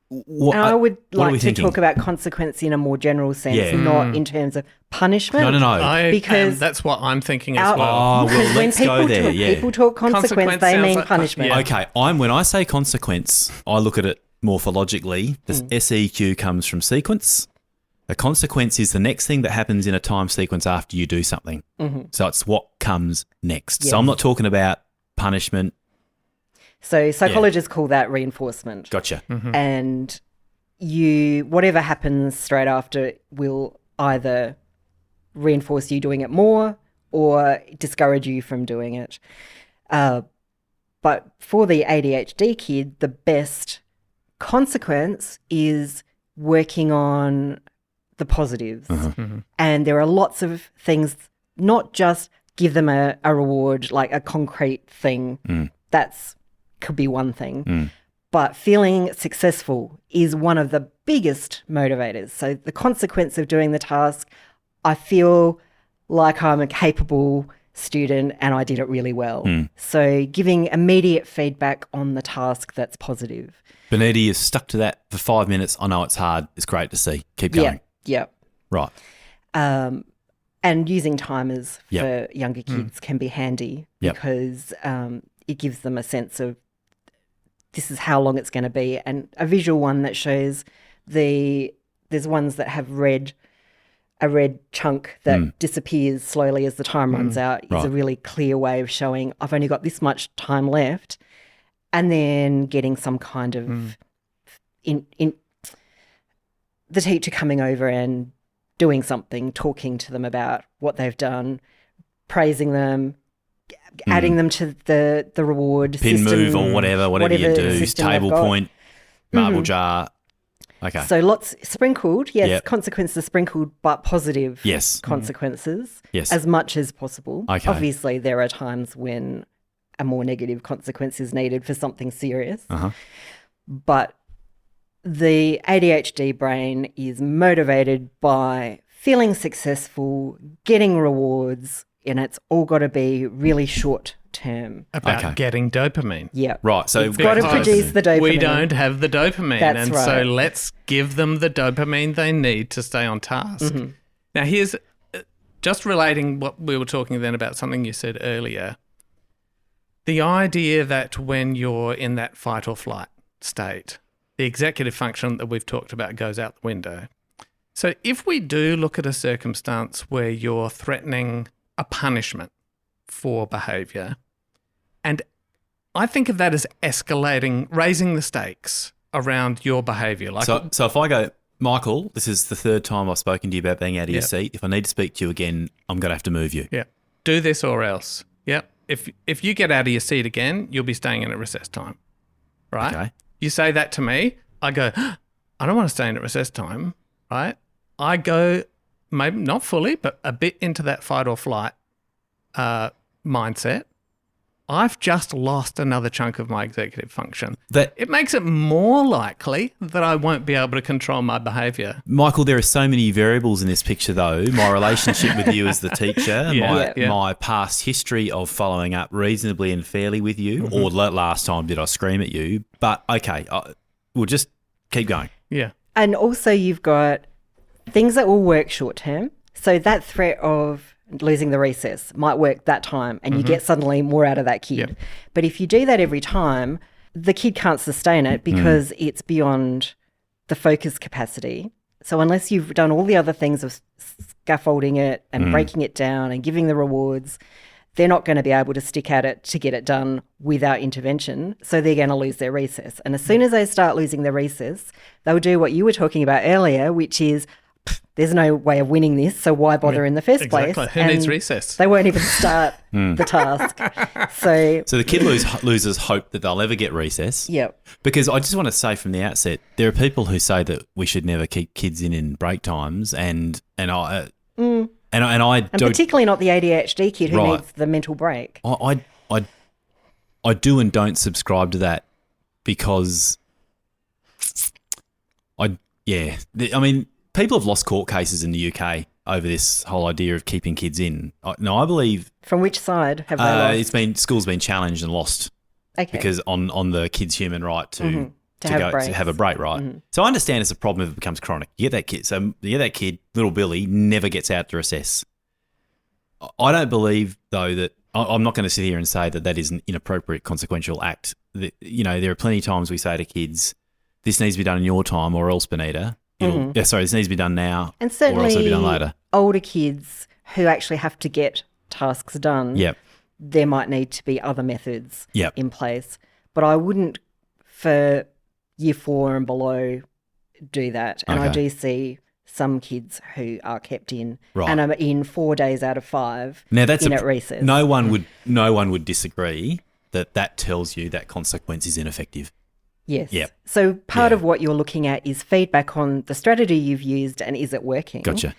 And I would what are we like to thinking? talk about consequence in a more general sense, Yeah. not in terms of punishment. No. Because that's what I'm thinking as our- well. Oh, Because well, when let's go there, people talk consequence, Consequence they sounds mean like punishment. yeah. Okay, when I say consequence, I look at it morphologically. The SEQ comes from sequence. A consequence is the next thing that happens in a time sequence after you do something. So it's what comes next. Yes. So I'm not talking about punishment. So psychologists call that reinforcement. Gotcha. And whatever happens straight after will either reinforce you doing it more or discourage you from doing it. But for the ADHD kid, the best consequence is working on the positives. And there are lots of things, not just give them a reward, like a concrete thing. That's could be one thing. But feeling successful is one of the biggest motivators. So the consequence of doing the task, I feel like I'm a capable student and I did it really well. So giving immediate feedback on the task that's positive. Benita, you've stuck to that for 5 minutes. I know it's hard. It's great to see. Keep going. Yeah. Right. And using timers for younger kids can be handy because it gives them a sense of this is how long it's going to be, and a visual one that shows there's ones that have a red chunk that disappears slowly as the time runs out is a really clear way of showing I've only got this much time left, and then getting some kind of in the teacher coming over and doing something, talking to them about what they've done, praising them, adding them to the reward Pin system, move or whatever you do, system table they've got. point, marble jar. Okay. So lots sprinkled, yes, Yep. consequences sprinkled, but positive Yes. consequences Yes. as much as possible. Okay. Obviously, there are times when a more negative consequence is needed for something serious. But the ADHD brain is motivated by feeling successful, getting rewards, and it's all got to be really short term. About getting dopamine. Yeah. Right. So it's got to produce the dopamine. We don't have the dopamine. That's right. So let's give them the dopamine they need to stay on task. Now, here's just relating what we were talking then about something you said earlier. The idea that when you're in that fight or flight state, the executive function that we've talked about goes out the window. So if we do look at a circumstance where you're threatening a punishment for behaviour, and I think of that as escalating, raising the stakes around your behaviour. Like, so if I go, Michael, this is the third time I've spoken to you about being out of your seat. If I need to speak to you again, I'm going to have to move you. Yeah. Do this or else. Yep. If you get out of your seat again, you'll be staying in at recess time. Right? Okay. You say that to me, I go, I don't want to stay in at recess time, right? I go, maybe not fully, but a bit into that fight or flight mindset. I've just lost another chunk of my executive function. It makes it more likely that I won't be able to control my behaviour. Michael, there are so many variables in this picture, though. My relationship with you as the teacher, my past history of following up reasonably and fairly with you, or last time did I scream at you? But, okay, we'll just keep going. Yeah. And also you've got things that will work short term. So that threat of losing the recess might work that time and you get suddenly more out of that kid. Yep. But if you do that every time, the kid can't sustain it because it's beyond the focus capacity. So unless you've done all the other things of scaffolding it and breaking it down and giving the rewards, they're not going to be able to stick at it to get it done without intervention. So they're going to lose their recess. And as soon as they start losing their recess, they'll do what you were talking about earlier, which is, there's no way of winning this, so why bother in the first place? Who needs recess? They won't even start the task. So the kid loses hope that they'll ever get recess. Yep. Because I just want to say from the outset, there are people who say that we should never keep kids in break times, and I particularly not the ADHD kid who needs the mental break. I do and don't subscribe to that because people have lost court cases in the UK over this whole idea of keeping kids in. No, I believe. From which side have they lost? School's been challenged and lost. Okay. Because on the kid's human right to have a break, right? So I understand it's a problem if it becomes chronic. You get that kid, little Billy, never gets out to recess. I don't believe though that I'm not going to sit here and say that is an inappropriate consequential act. There are plenty of times we say to kids, "This needs to be done in your time, or else, Benita." This needs to be done now, and certainly or else it'll be done later. Older kids who actually have to get tasks done, there might need to be other methods in place. But I wouldn't, for year 4 and below, do that. And I do see some kids who are kept in and are in 4 days out of 5 now that's at recess. No one would disagree that tells you that consequence is ineffective. Yes. Yep. So part of what you're looking at is feedback on the strategy you've used and is it working? Gotcha.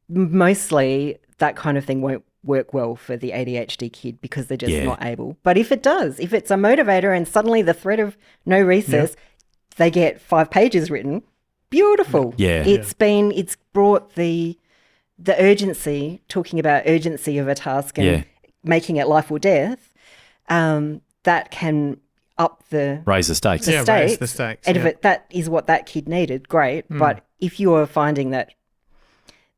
Mostly that kind of thing won't work well for the ADHD kid because they're just not able. But if it does, if it's a motivator and suddenly the threat of no recess, they get 5 pages written, beautiful. Yeah. It's brought the urgency, talking about urgency of a task and making it life or death, that can raise the stakes. Raise the stakes. And if that is what that kid needed, great. But if you are finding that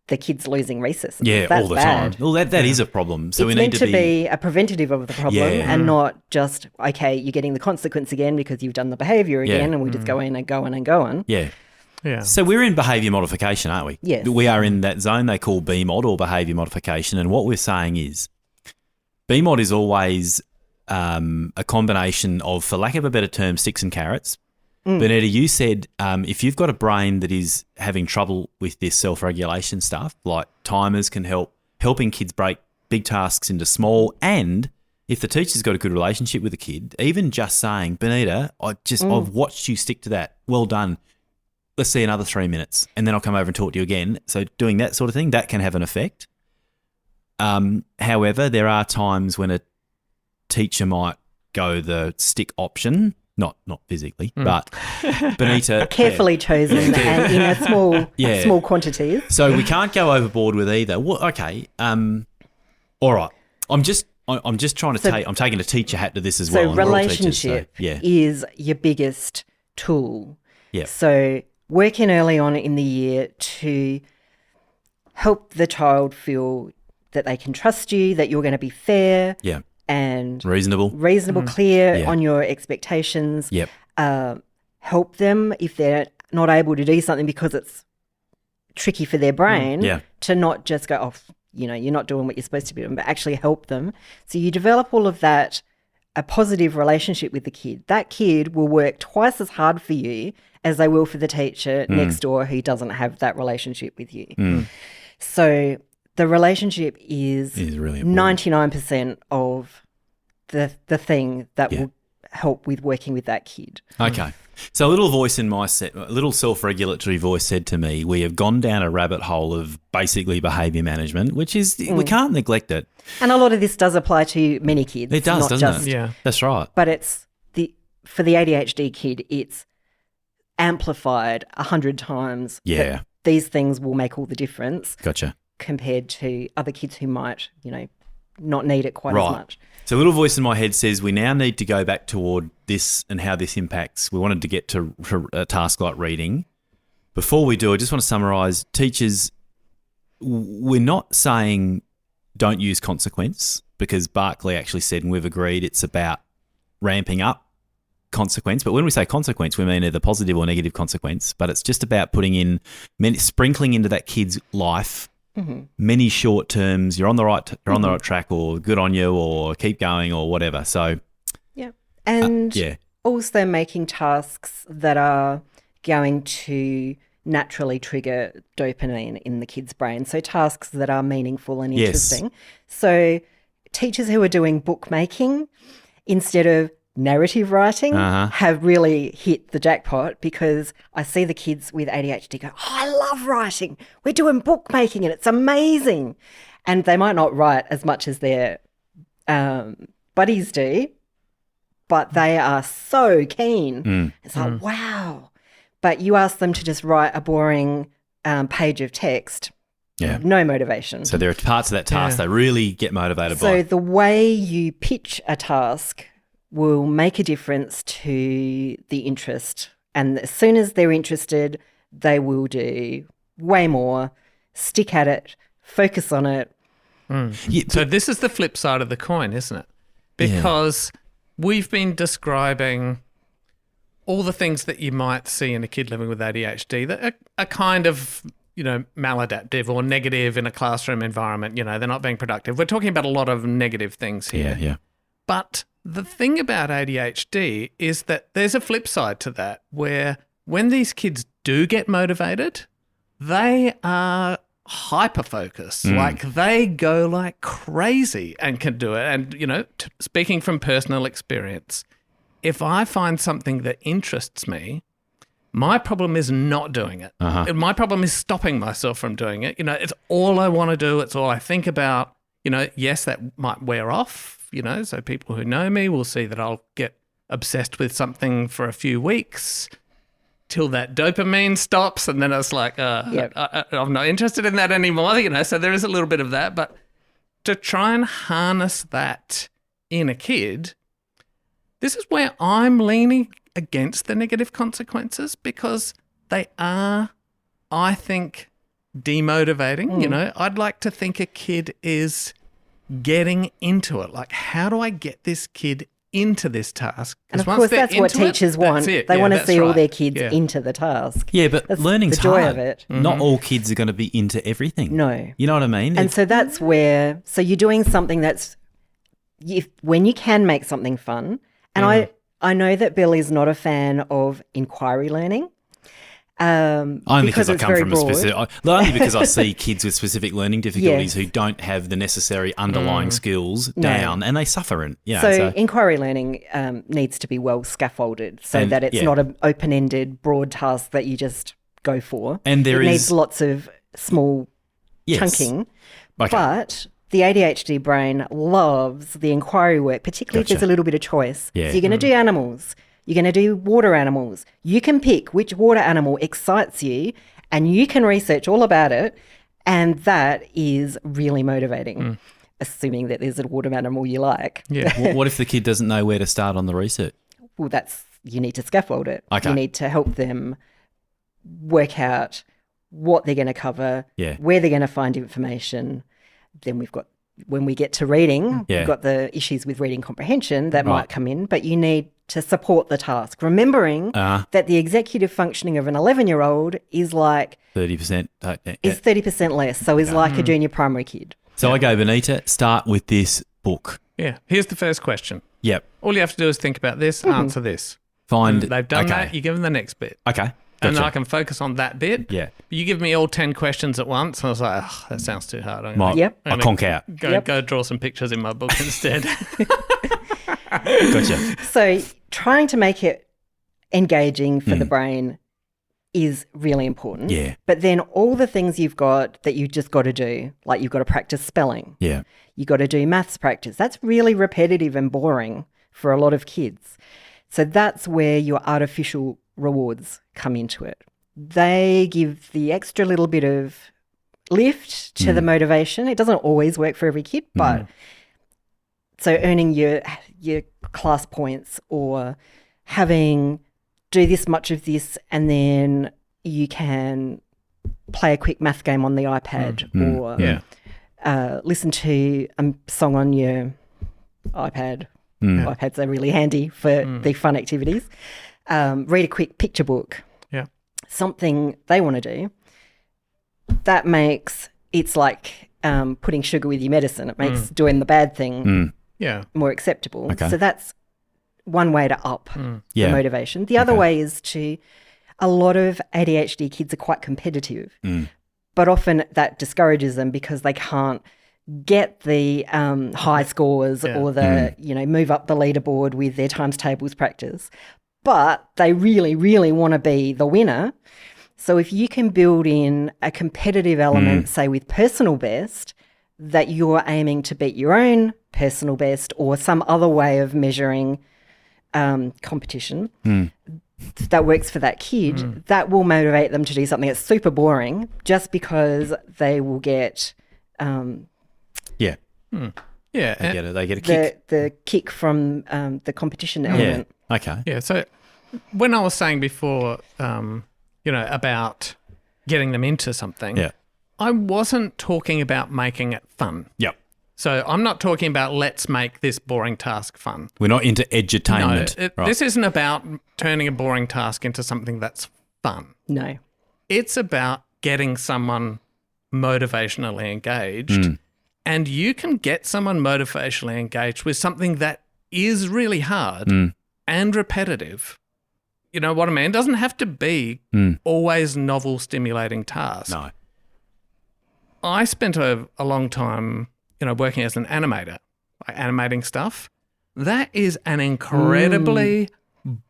the kid's losing recess, that's all the bad. time. Well, that is a problem. So it's we need to be a preventative of the problem and not just, okay, you're getting the consequence again because you've done the behaviour again and we just go in and go on and go on. Yeah. Yeah. So we're in behaviour modification, aren't we? Yes. We are in that zone they call BMOD or behaviour modification. And what we're saying is BMOD is always a combination of, for lack of a better term, sticks and carrots. Benita, you said if you've got a brain that is having trouble with this self-regulation stuff, like timers can helping kids break big tasks into small, and if the teacher's got a good relationship with the kid, even just saying, Benita, I've watched you stick to that. Well done. Let's see another 3 minutes, and then I'll come over and talk to you again. So doing that sort of thing, that can have an effect. However, there are times when teacher might go the stick option, not physically, but Benita Carefully chosen and in a small quantities. So we can't go overboard with either. Well, okay. All right. I'm just trying to I'm taking a teacher hat to this as well. So relationship is your biggest tool. Yeah. So working early on in the year to help the child feel that they can trust you, that you're going to be fair. Yeah. And reasonable, clear on your expectations. Yep. Help them if they're not able to do something because it's tricky for their brain to not just go off, you're not doing what you're supposed to be doing, but actually help them. So you develop all of that, a positive relationship with the kid. That kid will work twice as hard for you as they will for the teacher next door who doesn't have that relationship with you. So the relationship is really 99% of the thing that will help with working with that kid. Okay. So a little self-regulatory voice said to me, we have gone down a rabbit hole of basically behaviour management, which is, we can't neglect it. And a lot of this does apply to many kids. It does, doesn't it? Yeah. That's right. But for the ADHD kid, it's amplified 100 times. Yeah. These things will make all the difference. Gotcha. Compared to other kids who might, not need it quite as much. So a little voice in my head says we now need to go back toward this and how this impacts. We wanted to get to a task like reading. Before we do, I just want to summarise. Teachers, we're not saying don't use consequence, because Barclay actually said, and we've agreed, it's about ramping up consequence. But when we say consequence, we mean either positive or negative consequence. But it's just about putting in, sprinkling into that kid's life many short terms. You're on the right track, or good on you, or keep going, or whatever. So and also making tasks that are going to naturally trigger dopamine in the kid's brain. So tasks that are meaningful and interesting. Yes. So teachers who are doing bookmaking instead of narrative writing have really hit the jackpot, because I see the kids with ADHD go, oh, I love writing. We're doing bookmaking and it's amazing. And they might not write as much as their buddies do, but they are so keen. It's like, wow. But you ask them to just write a boring page of text, no motivation. So there are parts of that task they really get motivated by. So the way you pitch a task will make a difference to the interest. And as soon as they're interested, they will do way more, stick at it, focus on it. Yeah, so this is the flip side of the coin, isn't it? Because we've been describing all the things that you might see in a kid living with ADHD that are kind of, maladaptive or negative in a classroom environment. They're not being productive. We're talking about a lot of negative things here. Yeah. But the thing about ADHD is that there's a flip side to that, where when these kids do get motivated, they are hyper-focused. Like they go like crazy and can do it. And, speaking from personal experience, if I find something that interests me, my problem is not doing it. My problem is stopping myself from doing it. It's all I want to do. It's all I think about. Yes, that might wear off. So people who know me will see that I'll get obsessed with something for a few weeks till that dopamine stops, and then it's like, I'm not interested in that anymore, so there is a little bit of that. But to try and harness that in a kid, this is where I'm leaning against the negative consequences, because they are, I think, demotivating. I'd like to think a kid is getting into it. Like, how do I get this kid into this task? And of course, that's what teachers want. They want to see all their kids into the task. Yeah, but that's learning's the joy hard. Of it. Not all kids are going to be into everything. No. You know what I mean? And so that's where, you're doing something that's, when you can make something fun. And I know that Bill is not a fan of inquiry learning. Only because I come from only because I see kids with specific learning difficulties who don't have the necessary underlying skills down, and they suffer. And so inquiry learning needs to be well scaffolded so that it's not an open-ended, broad task that you just go for. And it needs lots of small chunking. Okay. But the ADHD brain loves the inquiry work, particularly if there's a little bit of choice. Yeah. So you're going to do animals. You're going to do water animals. You can pick which water animal excites you and you can research all about it. And that is really motivating, assuming that there's a water animal you like. Yeah. What if the kid doesn't know where to start on the research? Well, you need to scaffold it. Okay. You need to help them work out what they're going to cover, where they're going to find information. Then when we get to reading, we've got the issues with reading comprehension that might come in, but you need to support the task. Remembering that the executive functioning of an 11-year-old is like 30%. Is 30% less, so is like a junior primary kid. So I go, Benita, start with this book. Yeah. Here's the first question. Yep. All you have to do is think about this, answer this. Find. They've done that. You give them the next bit. Okay. And Gotcha. I can focus on that bit. Yeah. You give me all 10 questions at once, and I was like, oh, that sounds too hard. I'll conk out. Go draw some pictures in my book instead. Gotcha. So trying to make it engaging for the brain is really important. Yeah. But then all the things you've got that you just got to do, like you've got to practice spelling. Yeah. You've got to do maths practice. That's really repetitive and boring for a lot of kids. So that's where your artificial rewards come into it. They give the extra little bit of lift to the motivation. It doesn't always work for every kid, but so earning your class points or do this much of this and then you can play a quick math game on the iPad or listen to a song on your iPad. iPads are really handy for the fun activities. Read a quick picture book. Yeah. Something they want to do. That makes, it's like putting sugar with your medicine. It makes doing the bad thing more acceptable. Okay. So that's one way to up the motivation. The other way is a lot of ADHD kids are quite competitive, but often that discourages them because they can't get the high scores or the, move up the leaderboard with their times tables practice. But they really, really want to be the winner. So if you can build in a competitive element, say with personal best, that you're aiming to beat your own personal best or some other way of measuring competition that works for that kid, that will motivate them to do something that's super boring just because they will get Yeah. They get a kick. the kick from the competition element. Yeah. Okay. Yeah. So when I was saying before, about getting them into something, I wasn't talking about making it fun. Yep. So I'm not talking about let's make this boring task fun. We're not into edutainment. No, right. This isn't about turning a boring task into something that's fun. No. It's about getting someone motivationally engaged. And you can get someone motivationally engaged with something that is really hard and repetitive. You know what I mean? It doesn't have to be always novel, stimulating tasks. No. I spent a long time, working as an animator, like animating stuff. That is an incredibly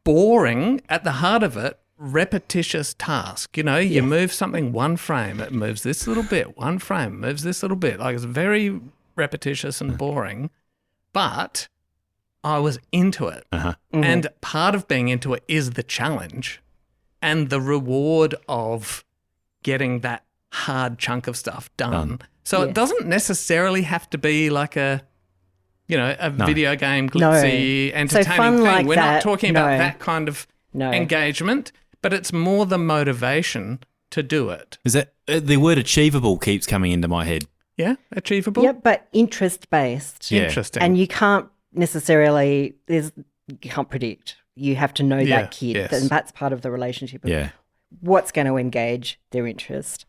boring, at the heart of it, repetitious task. You move something one frame, it moves this little bit, one frame, moves this little bit. Like it's very repetitious and boring, but I was into it. And part of being into it is the challenge and the reward of getting that hard chunk of stuff done. So it doesn't necessarily have to be like a video game glitzy entertaining fun thing. like We're that, not talking about that kind of engagement, but it's more the motivation to do it. Is that the word achievable keeps coming into my head? Yeah, achievable. Yep, but interest-based. Yeah. Interesting. And you can't necessarily, you can't predict. You have to know that kid. Yes. And that's part of the relationship of what's going to engage their interest.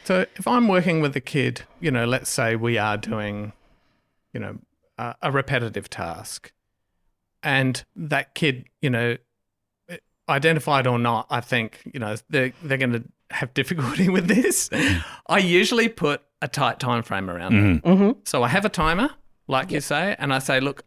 So if I'm working with a kid, let's say we are doing, a repetitive task and that kid, identified or not, I think, they're going to have difficulty with this. I usually put a tight time frame around it. So I have a timer, like you say, and I say, look,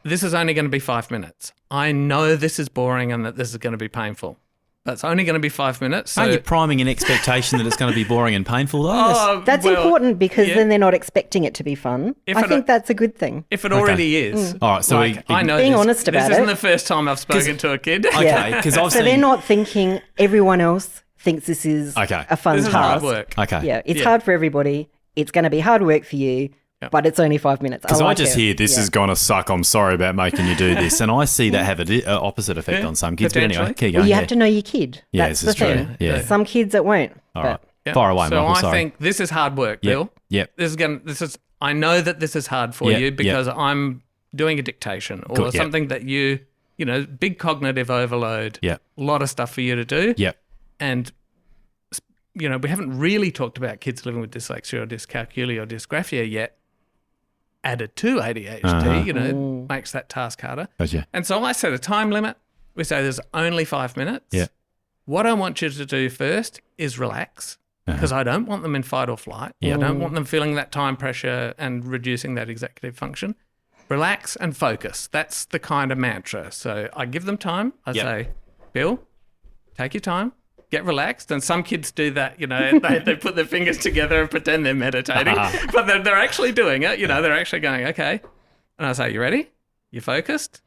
this is only going to be 5 minutes. I know this is boring and that this is going to be painful. but it's only going to be 5 minutes. So, Aren't you priming an expectation that it's going to be boring and painful, though? That's important because then they're not expecting it to be fun. I think that's a good thing. If it already is. All right, so I know being honest about this it. isn't the first time I've spoken to a kid. Okay, because I've So seen... they're not thinking everyone else thinks this is a fun This task. is hard work. Okay. Yeah, it's hard for everybody. It's going to be hard work for you, but it's only 5 minutes. Because I just it. hear this is going to suck. I'm sorry about making you do this. And I see that have an opposite effect on some kids. But anyway, keep going. Well, you have to know your kid. Yeah, That's this is the thing. true. Yeah. Some kids it won't. All right. Fire away, So Michael. I think this is hard work, Bill. Yep. I know that this is hard for you because I'm doing a dictation or something that big cognitive overload. Yep. A lot of stuff for you to do. Yep. And we haven't really talked about kids living with dyslexia or dyscalculia or dysgraphia yet. Added to ADHD, makes that task harder. Gotcha. And so I set a time limit. We say there's only 5 minutes. Yeah. What I want you to do first is relax because I don't want them in fight or flight. Yeah. I don't want them feeling that time pressure and reducing that executive function. Relax and focus. That's the kind of mantra. So I give them time. I say, Bill, take your time. Get relaxed. And some kids do that, they put their fingers together and pretend they're meditating, but they're actually doing it. They're actually going, okay. And I say, you ready? You focused?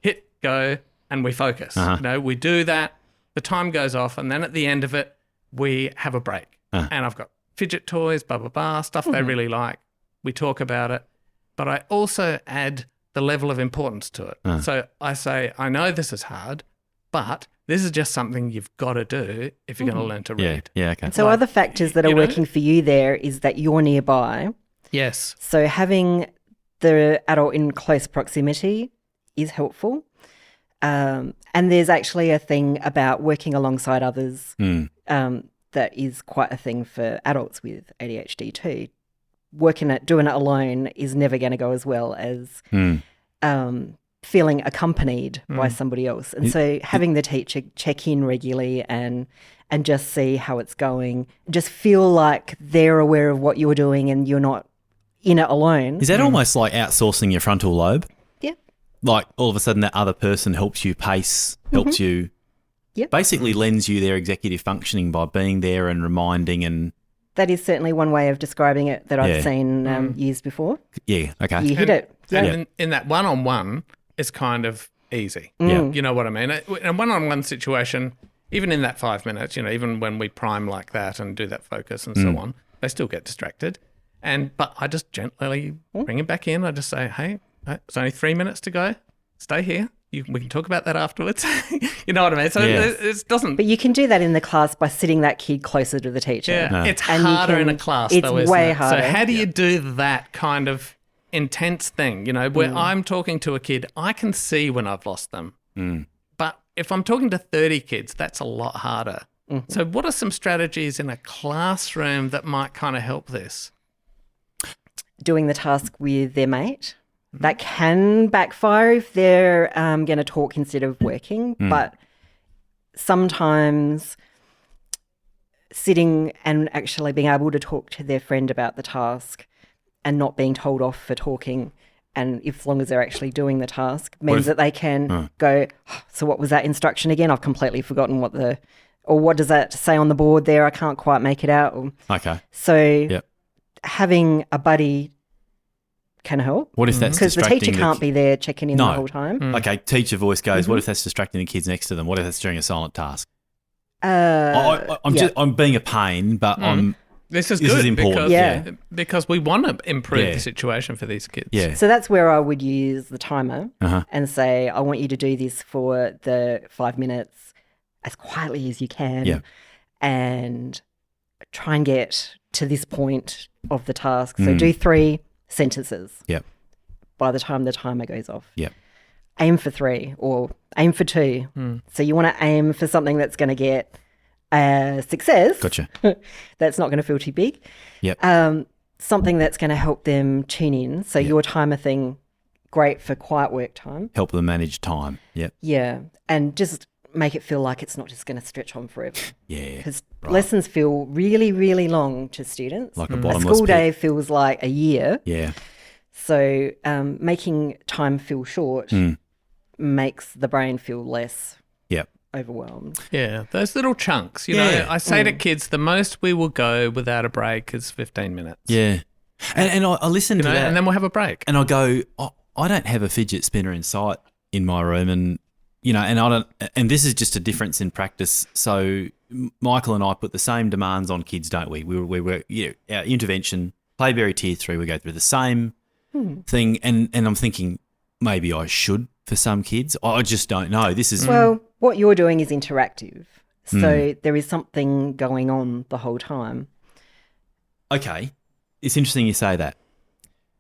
Hit go, and we focus. We do that. The time goes off, and then at the end of it, we have a break. And I've got fidget toys, blah, blah, blah, stuff they really like. We talk about it. But I also add the level of importance to it. So I say, I know this is hard, but this is just something you've got to do if you're going to learn to read. Yeah, okay. So other factors that are working for you there is that you're nearby. Yes. So having the adult in close proximity is helpful. And there's actually a thing about working alongside others that is quite a thing for adults with ADHD too. Doing it alone is never going to go as well as feeling accompanied by somebody else. And so having the teacher check in regularly and just see how it's going, just feel like they're aware of what you're doing and you're not in it alone. Is that almost like outsourcing your frontal lobe? Yeah. Like all of a sudden that other person helps you pace, helps you, basically lends you their executive functioning by being there and reminding and... That is certainly one way of describing it that I've seen used before. Yeah, okay. You hit it. And in that one-on-one, it's kind of easy. Yeah. You know what I mean? In a one-on-one situation, even in that 5 minutes, even when we prime like that and do that focus and so on, they still get distracted. But I just gently bring it back in. I just say, hey, it's only 3 minutes to go. Stay here. We can talk about that afterwards. You know what I mean? So it doesn't... But you can do that in the class by sitting that kid closer to the teacher. Yeah, it's harder in a class, though, isn't way it? harder. So how do you do that kind of intense thing, where I'm talking to a kid, I can see when I've lost them. But if I'm talking to 30 kids, that's a lot harder. So what are some strategies in a classroom that might kind of help this? Doing the task with their mate. That can backfire if they're going to talk instead of working, but sometimes sitting and actually being able to talk to their friend about the task and not being told off for talking, and as long as they're actually doing the task, means that they can go, so what was that instruction again? I've completely forgotten what does that say on the board there? I can't quite make it out. Okay. So having a buddy can help. What if that's because the distracting teacher can't be there checking in the whole time. Okay, teacher voice goes, what if that's distracting the kids next to them? What if that's during a silent task? I'm being a pain, but This is important. because we want to improve the situation for these kids. Yeah. So that's where I would use the timer and say, I want you to do this for the 5 minutes as quietly as you can and try and get to this point of the task. So do 3 sentences. Yep. By the time the timer goes off. Yep. Aim for 3 or aim for 2. So you want to aim for something that's going to get success. Gotcha. That's not going to feel too big. Yep. Something that's going to help them tune in. So your timer thing, great for quiet work time. Help them manage time. Yep. Yeah. And just make it feel like it's not just going to stretch on forever. Yeah. Because lessons feel really, really long to students. Like a A bottomless school pit. day feels like a year. Yeah. So making time feel short makes the brain feel less Yep. overwhelmed. Yeah, those little chunks. You Yeah. know, I say to kids, the most we will go without a break is 15 minutes. Yeah. And I listen to that. And then we'll have a break. And I go, I don't have a fidget spinner in sight in my room, and and I don't. And this is just a difference in practice. So Michael and I put the same demands on kids, don't we? We were our intervention, Playberry Tier 3. We go through the same thing, and I'm thinking maybe I should for some kids. I just don't know. This is Well, what you're doing is interactive, so there is something going on the whole time. okay. It's interesting you say that.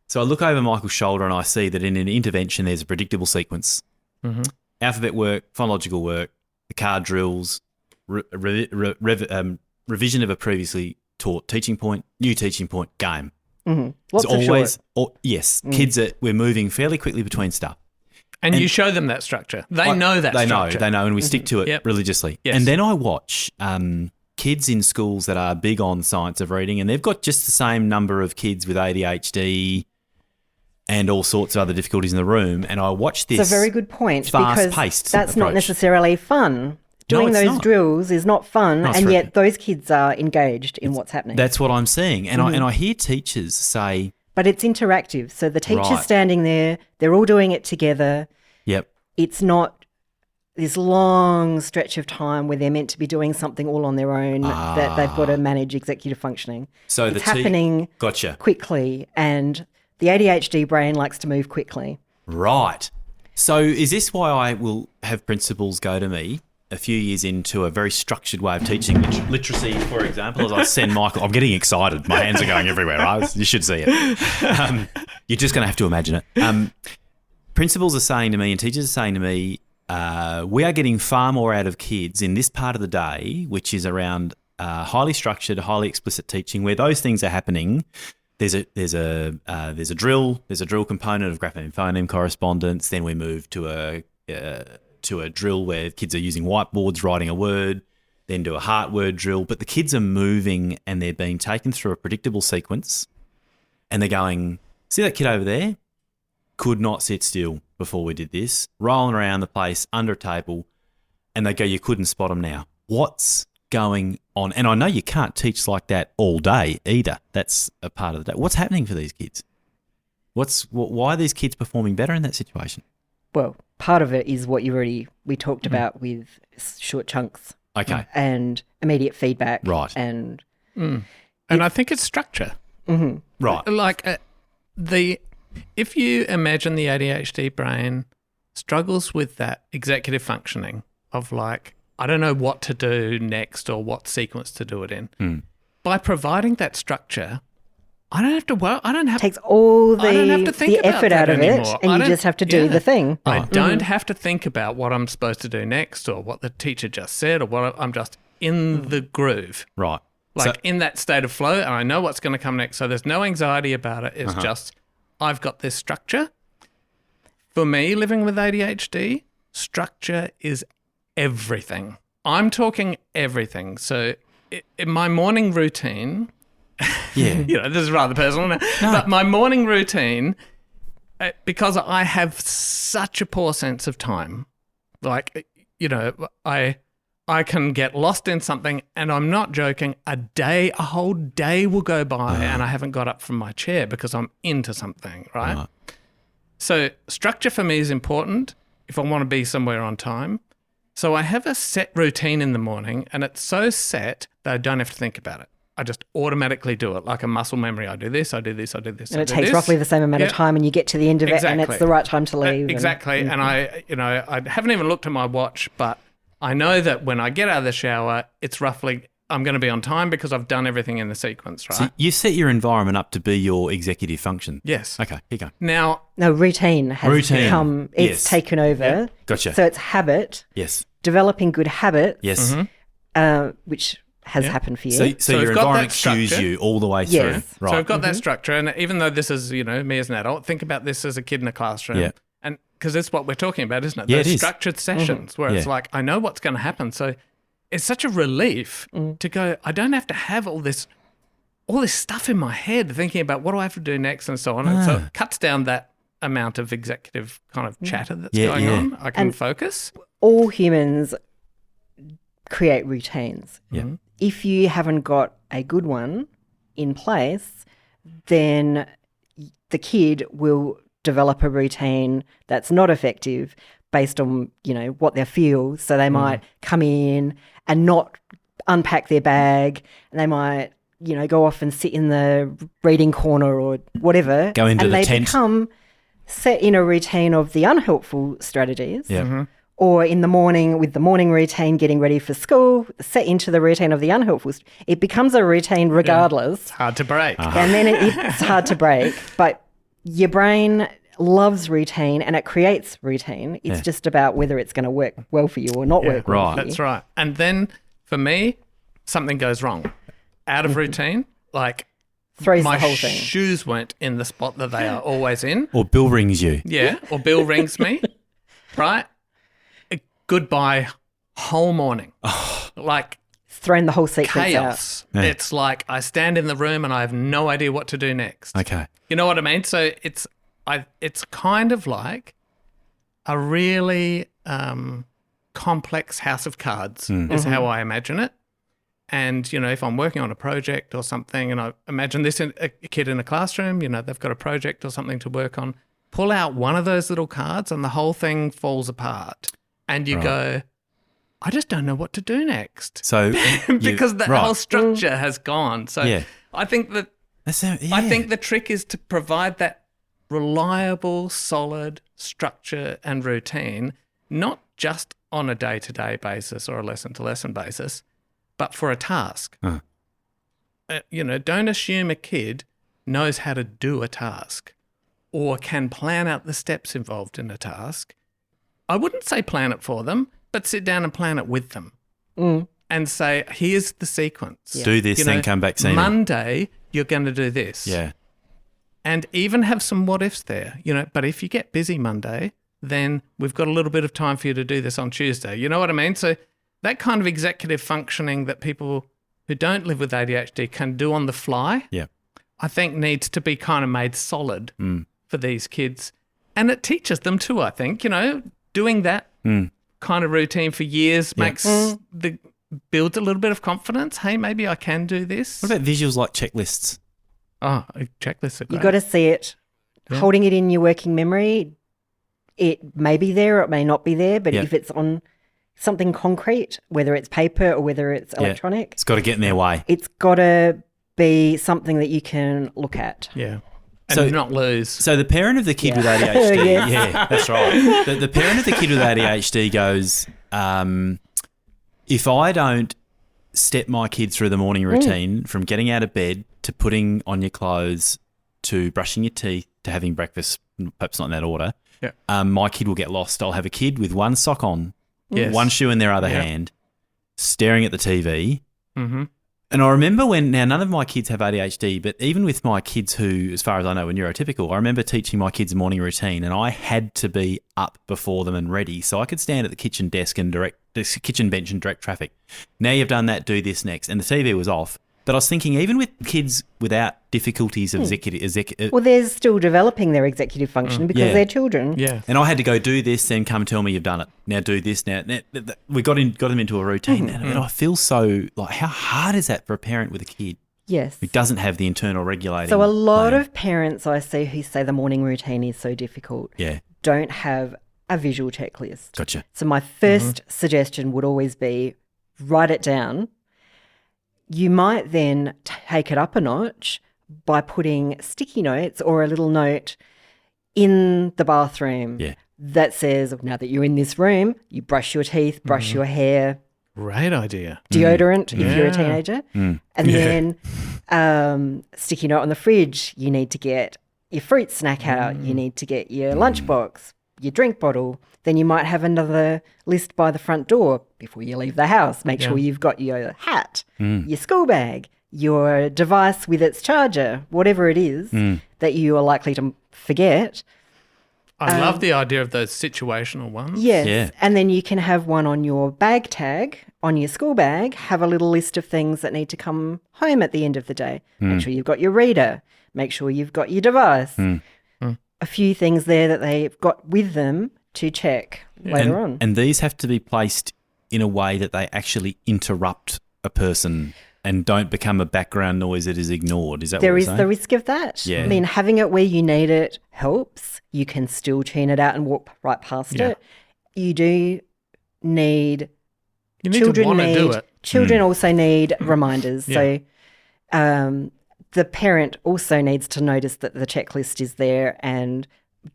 So I look over Michael's shoulder and I see that in an intervention there's a predictable sequence. Mm-hmm. Alphabet work, phonological work, the card drills, revision of a previously taught teaching point, new teaching point, game. Mm-hmm. Lots It's of always, short. yes, kids we're moving fairly quickly between stuff. And you show them that structure. They know that structure. They know, and we stick to it religiously. Yes. And then I watch kids in schools that are big on science of reading, and they've got just the same number of kids with ADHD and all sorts of other difficulties in the room. And I watch this. It's a very good point, because fast-paced that's not approach. necessarily fun. Doing it's those not. drills is not fun, No, it's and for- yet those kids are engaged in what's happening. That's what I'm seeing. And I hear teachers say, But it's interactive. So the teacher's Right. standing there, they're all doing it together. yep, It's not this long stretch of time where they're meant to be doing something all on their own that they've got to manage executive functioning. So it's the happening gotcha. quickly, and the ADHD brain likes to move quickly. Right. So is this why I will have principals go to me a few years into a very structured way of teaching literacy, for example, as I send Michael. I'm getting excited. My hands are going everywhere, right? You should see it. You're just going to have to imagine it. Principals are saying to me and teachers are saying to me, we are getting far more out of kids in this part of the day, which is around highly structured, highly explicit teaching, where those things are happening. There's a drill component of grapheme phoneme correspondence. Then we move to a drill where kids are using whiteboards, writing a word. Then do a heart word drill. But the kids are moving and they're being taken through a predictable sequence, and they're going, see that kid over there? Could not sit still before we did this, rolling around the place under a table, and they go, you couldn't spot them now. What's going on? And I know you can't teach like that all day either. That's a part of the day. What's happening for these kids? Why are these kids performing better in that situation? Well, part of it is what we talked about with short chunks. Okay. And immediate feedback. Right. And I think it's structure. Right. Like if you imagine the ADHD brain struggles with that executive functioning of like, I don't know what to do next or what sequence to do it in. By providing that structure, I don't have to work. takes all I don't have to think the about effort that out of it, anymore. and you just have to do the thing. I don't have to think about what I'm supposed to do next or what the teacher just said or what I'm just in the groove. Right. Like in that state of flow, and I know what's going to come next. So there's no anxiety about it. It's just, I've got this structure. For me, living with ADHD, structure is everything. I'm talking everything. So in my morning routine, Yeah. this is rather personal, but my morning routine, because I have such a poor sense of time, like, I can get lost in something, and I'm not joking, a whole day will go by and I haven't got up from my chair because I'm into something, right? So structure for me is important if I want to be somewhere on time. So I have a set routine in the morning, and it's so set that I don't have to think about it. I just automatically do it like a muscle memory. I do this, I do this, I do this. And it takes roughly the same amount of time, and you get to the end of it, and it's the right time to leave. Exactly. And I haven't even looked at my watch, but I know that when I get out of the shower, it's roughly, I'm going to be on time because I've done everything in the sequence, right? So you set your environment up to be your executive function. Yes. Okay, here you go. Now, No, routine has become, it's taken over. Yep. Gotcha. So it's habit, Yes. developing good habits, Yes. which has happened for you. So we've your got that environment cues structure. you all the way through. Yes. Right. So I've got that structure, and even though this is, me as an adult, think about this as a kid in a classroom. Yeah. And because that's what we're talking about, isn't it? Yeah, Those it is. structured sessions where it's Yeah. like, I know what's going to happen. So it's such a relief to go, I don't have to have all this stuff in my head thinking about what do I have to do next and so on. And so it cuts down that amount of executive kind of chatter that's going on. I can focus. All humans create routines. Yeah. If you haven't got a good one in place, then the kid will develop a routine that's not effective based on, what they feel. So they might come in and not unpack their bag, and they might, go off and sit in the reading corner or whatever. Go into and the they tent. become set in a routine of the unhelpful strategies. Yeah. Or in the morning with the morning routine, getting ready for school, set into the routine of the unhelpful. It becomes a routine regardless. It's hard to break. And then it's hard to break. But your brain loves routine and it creates routine. It's just about whether it's going to work well for you or not work well for you. That's right. And then for me, something goes wrong. Out of routine, like Throws my the whole thing. shoes weren't in the spot that they are always in. Or Bill rings you. Yeah. Or Bill rings me, right? Goodbye whole morning. Like Thrown the whole sequence chaos. Yeah. It's like I stand in the room and I have no idea what to do next. Okay. You know what I mean? So it's kind of like a really complex house of cards is how I imagine it. And, if I'm working on a project or something, and I imagine this in a kid in a classroom, they've got a project or something to work on, pull out one of those little cards and the whole thing falls apart. And you go, I just don't know what to do next. So because the whole structure has gone. So I think that I think the trick is to provide that reliable, solid structure and routine, not just on a day-to-day basis or a lesson-to-lesson basis, but for a task. Don't assume a kid knows how to do a task or can plan out the steps involved in a task. I wouldn't say plan it for them, but sit down and plan it with them and say, here's the sequence. Do this, then come back, see me. Monday, you're going to do this. Yeah. And even have some what ifs there, but if you get busy Monday, then we've got a little bit of time for you to do this on Tuesday. You know what I mean? So that kind of executive functioning that people who don't live with ADHD can do on the fly, I think needs to be kind of made solid for these kids. And it teaches them too, I think, doing that kind of routine for years builds a little bit of confidence. Hey, maybe I can do this. What about visuals like checklists? Oh, checklists are great. You've got to see it. Holding it in your working memory, it may be there or it may not be there, but if it's on something concrete, whether it's paper or whether it's electronic, it's got to get in their way. It's got to be something that you can look at. Yeah. And not lose. So the parent of the kid with ADHD, that's right. The parent of the kid with ADHD goes, if I don't step my kid through the morning routine from getting out of bed to putting on your clothes to brushing your teeth to having breakfast, perhaps not in that order, my kid will get lost. I'll have a kid with one sock on, one shoe in their other hand, staring at the TV. Mm-hmm. And I remember now none of my kids have ADHD, but even with my kids who, as far as I know, are neurotypical, I remember teaching my kids a morning routine and I had to be up before them and ready so I could stand at the kitchen desk and kitchen bench and direct traffic. Now you've done that, do this next. And the TV was off. But I was thinking, even with kids without difficulties of well, they're still developing their executive function because they're children. Yeah. And I had to go do this, then come tell me you've done it. Now do this. Now we got them into a routine. And I feel so like, how hard is that for a parent with a kid? Yes. Who doesn't have the internal regulating. So a lot of parents I see who say the morning routine is so difficult don't have a visual checklist. Gotcha. So my first suggestion would always be write it down. You might then take it up a notch by putting sticky notes or a little note in the bathroom that says, now that you're in this room, you brush your teeth, brush your hair. Great idea. Deodorant if you're a teenager. And then sticky note on the fridge, you need to get your fruit snack out, you need to get your lunchbox, your drink bottle. Then you might have another list by the front door before you leave the house. Make sure you've got your hat, your school bag, your device with its charger, whatever it is that you are likely to forget. I love the idea of those situational ones. Yes. Yeah. And then you can have one on your bag tag, on your school bag, have a little list of things that need to come home at the end of the day. Make sure you've got your reader. Make sure you've got your device. A few things there that they've got with them to check later on. And these have to be placed in a way that they actually interrupt a person and don't become a background noise that is ignored. Is that There what is you're the saying? risk of that. Yeah. I mean, having it where you need it helps. You can still tune it out and walk right past Yeah. it. You do need You need children to want to do it. Children also need reminders. Yeah. So the parent also needs to notice that the checklist is there and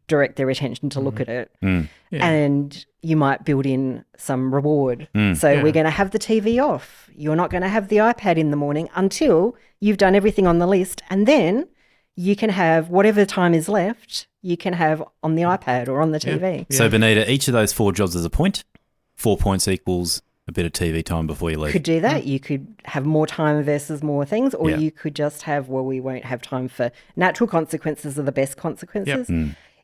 direct their attention to look at it. Yeah. And you might build in some reward. So Yeah. we're going to have the TV off. You're not going to have the iPad in the morning until you've done everything on the list. And then you can have whatever time is left, you can have on the iPad or on the TV. Yeah. So, Benita, each of those 4 jobs is a point. 4 points equals a bit of TV time before you leave. Could do that. You could have more time versus more things, or Yeah. you could just have, well, we won't have time for natural consequences are the best consequences.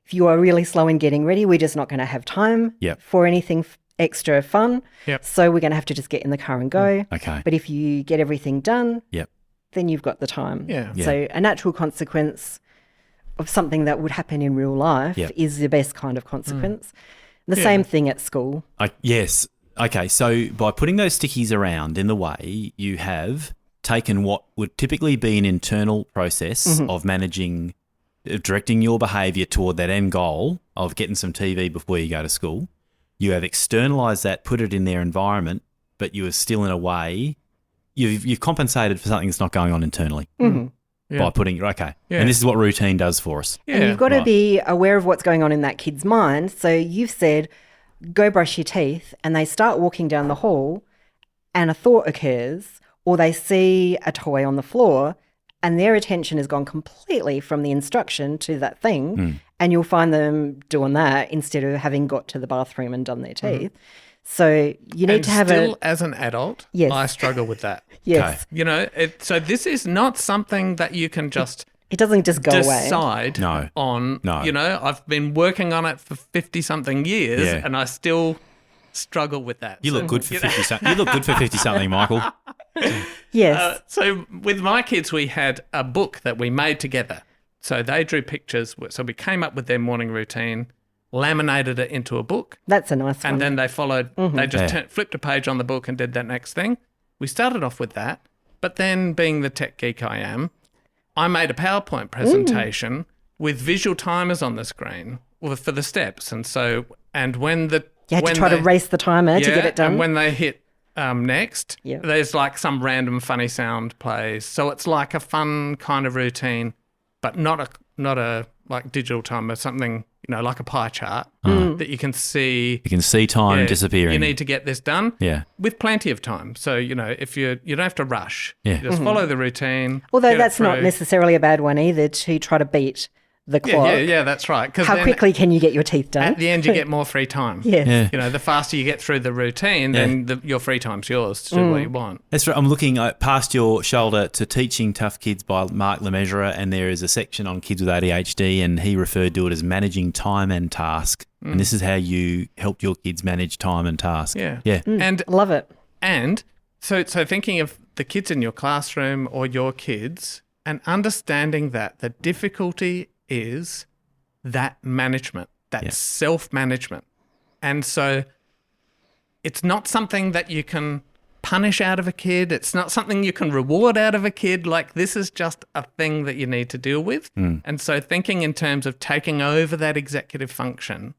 If you are really slow in getting ready, we're just not going to have time Yep. for anything extra fun. Yep. So we're going to have to just get in the car and go. Okay. But if you get everything done, Yep. then you've got the time. Yeah. Yeah. So a natural consequence of something that would happen in real life Yep. is the best kind of consequence. The same thing at school. Yes. Okay. So by putting those stickies around in the way, you have taken what would typically be an internal process of managing, directing your behaviour toward that end goal of getting some TV before you go to school. You have externalised that, put it in their environment, but you are still in a way, you've compensated for something that's not going on internally by putting, okay. Yeah. And this is what routine does for us. Yeah. And you've got to right. be aware of what's going on in that kid's mind. So you've said, go brush your teeth, and they start walking down the hall and a thought occurs, or they see a toy on the floor and their attention has gone completely from the instruction to that thing, and you'll find them doing that instead of having got to the bathroom and done their teeth. So you need And to have still, as an adult, Yes. I struggle with that. yes. You know, so this is not something that you can just It doesn't just go away. decide No. on. No. You know, I've been working on it for 50-something years Yeah. and I still struggle with that. You look good for 50-something. You look good for 50-something, Michael. Yes. So with my kids, we had a book that we made together. So they drew pictures. So we came up with their morning routine, laminated it into a book, That's a nice one. and then they followed. They just Yeah. flipped a page on the book and did that next thing. We started off with that, but then being the tech geek I am, I made a PowerPoint presentation with visual timers on the screen for the steps, and when the you had when to try to they- race the timer to get it done. And when they hit next, Yeah. there's like some random funny sound plays. So it's like a fun kind of routine, but not a like digital timer, something, you know, like a pie chart that you can see. You can see time Yeah, disappearing. You need to get this done Yeah. with plenty of time. So, you know, if you don't have to rush. Yeah. You just follow the routine. Although get it that's not through. necessarily a bad one either, to try to beat the clock. Yeah, that's right. Because How quickly can you get your teeth done? at the end you get more free time. Yes. Yeah. You know, the faster you get through the routine, then your free time's yours to do what you want. That's right. I'm looking past your shoulder to Teaching Tough Kids by Mark Lemesurier, and there is a section on kids with ADHD, and he referred to it as managing time and task. And this is how you helped your kids manage time and task. Yeah. Yeah. And Love it. And so thinking of the kids in your classroom or your kids and understanding that the difficulty is that management, that self-management. And so it's not something that you can punish out of a kid. It's not something you can reward out of a kid. Like, this is just a thing that you need to deal with. And so thinking in terms of taking over that executive function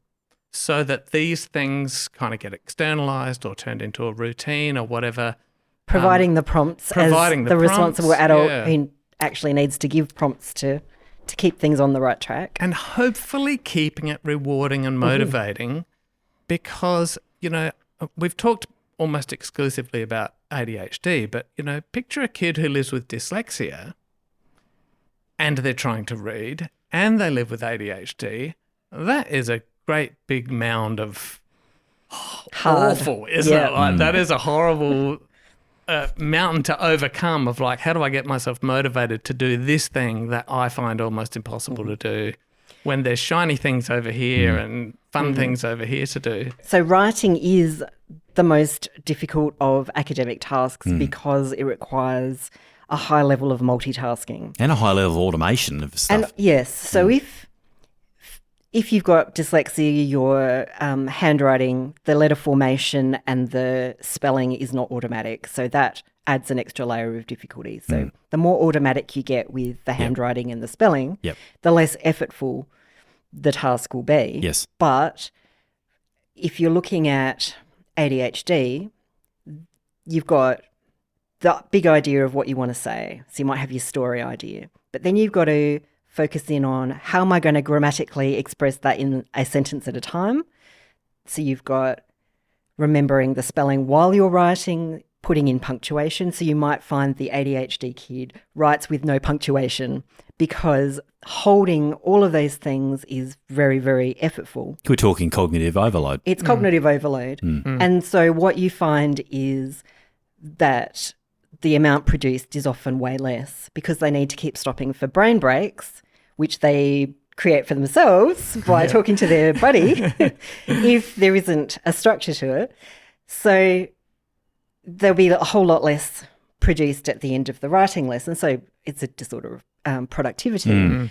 so that these things kind of get externalized or turned into a routine or whatever. Providing the prompts providing as the the responsible prompts, adult yeah. who actually needs to give prompts to keep things on the right track. And hopefully keeping it rewarding and motivating because, you know, we've talked almost exclusively about ADHD, but, you know, picture a kid who lives with dyslexia and they're trying to read and they live with ADHD. That is a great big mound of Hard. awful, isn't Yeah. it? Like, that is a horrible mountain to overcome of like, how do I get myself motivated to do this thing that I find almost impossible to do when there's shiny things over here and fun things over here to do? So writing is the most difficult of academic tasks because it requires a high level of multitasking. And a high level of automation of stuff. And yes, so if if you've got dyslexia, your handwriting, the letter formation and the spelling is not automatic. So that adds an extra layer of difficulty. So the more automatic you get with the handwriting and the spelling, the less effortful the task will be. Yes. But if you're looking at ADHD, you've got the big idea of what you want to say. So you might have your story idea. But then you've got to focus in on how am I going to grammatically express that in a sentence at a time. So you've got remembering the spelling while you're writing, putting in punctuation. So you might find the ADHD kid writes with no punctuation because holding all of those things is very, very effortful. We're talking cognitive overload. It's cognitive overload. And so what you find is that the amount produced is often way less because they need to keep stopping for brain breaks, which they create for themselves by talking to their buddy if there isn't a structure to it. So there'll be a whole lot less produced at the end of the writing lesson. So it's a disorder of productivity.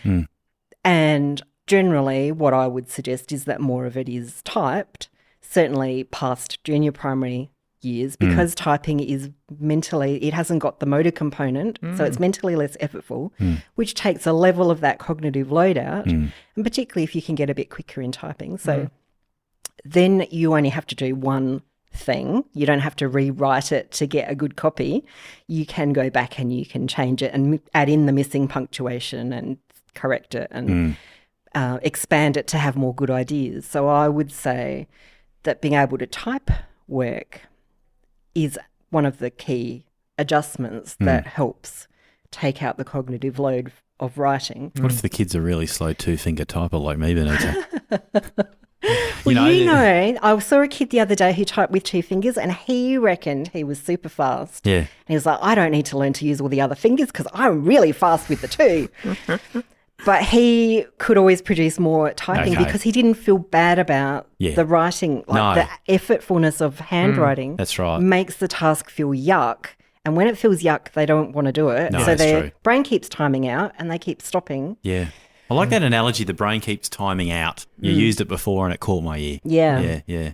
And generally what I would suggest is that more of it is typed, certainly past junior primary years, because typing is mentally, it hasn't got the motor component, so it's mentally less effortful, which takes a level of that cognitive load out, and particularly if you can get a bit quicker in typing. So then you only have to do one thing. You don't have to rewrite it to get a good copy. You can go back and you can change it and add in the missing punctuation and correct it and expand it to have more good ideas. So I would say that being able to type work is one of the key adjustments that helps take out the cognitive load of writing. What if the kid's a really slow two-finger typer like me, Benita? I saw a kid the other day who typed with two fingers and he reckoned he was super fast. Yeah. And he was like, I don't need to learn to use all the other fingers because I'm really fast with the two. But he could always produce more typing because he didn't feel bad about the writing. The effortfulness of handwriting that's right. makes the task feel yuck. And when it feels yuck, they don't want to do it. No, so that's their true. brain keeps timing out and they keep stopping. Yeah. I like that analogy, the brain keeps timing out. You used it before and it caught my ear. Yeah. Yeah.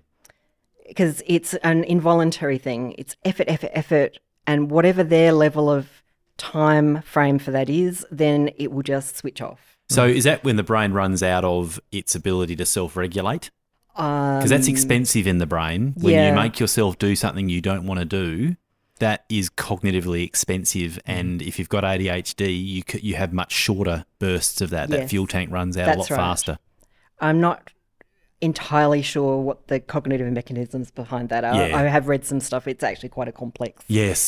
Because it's an involuntary thing. It's effort. And whatever their level of time frame for that is, then it will just switch off. So is that when the brain runs out of its ability to self-regulate? Because that's expensive in the brain. When you make yourself do something you don't want to do, that is cognitively expensive. And if you've got ADHD, you have much shorter bursts of that. That fuel tank runs out a lot faster. I'm not entirely sure what the cognitive mechanisms behind that are. Yeah. I have read some stuff. It's actually quite a complex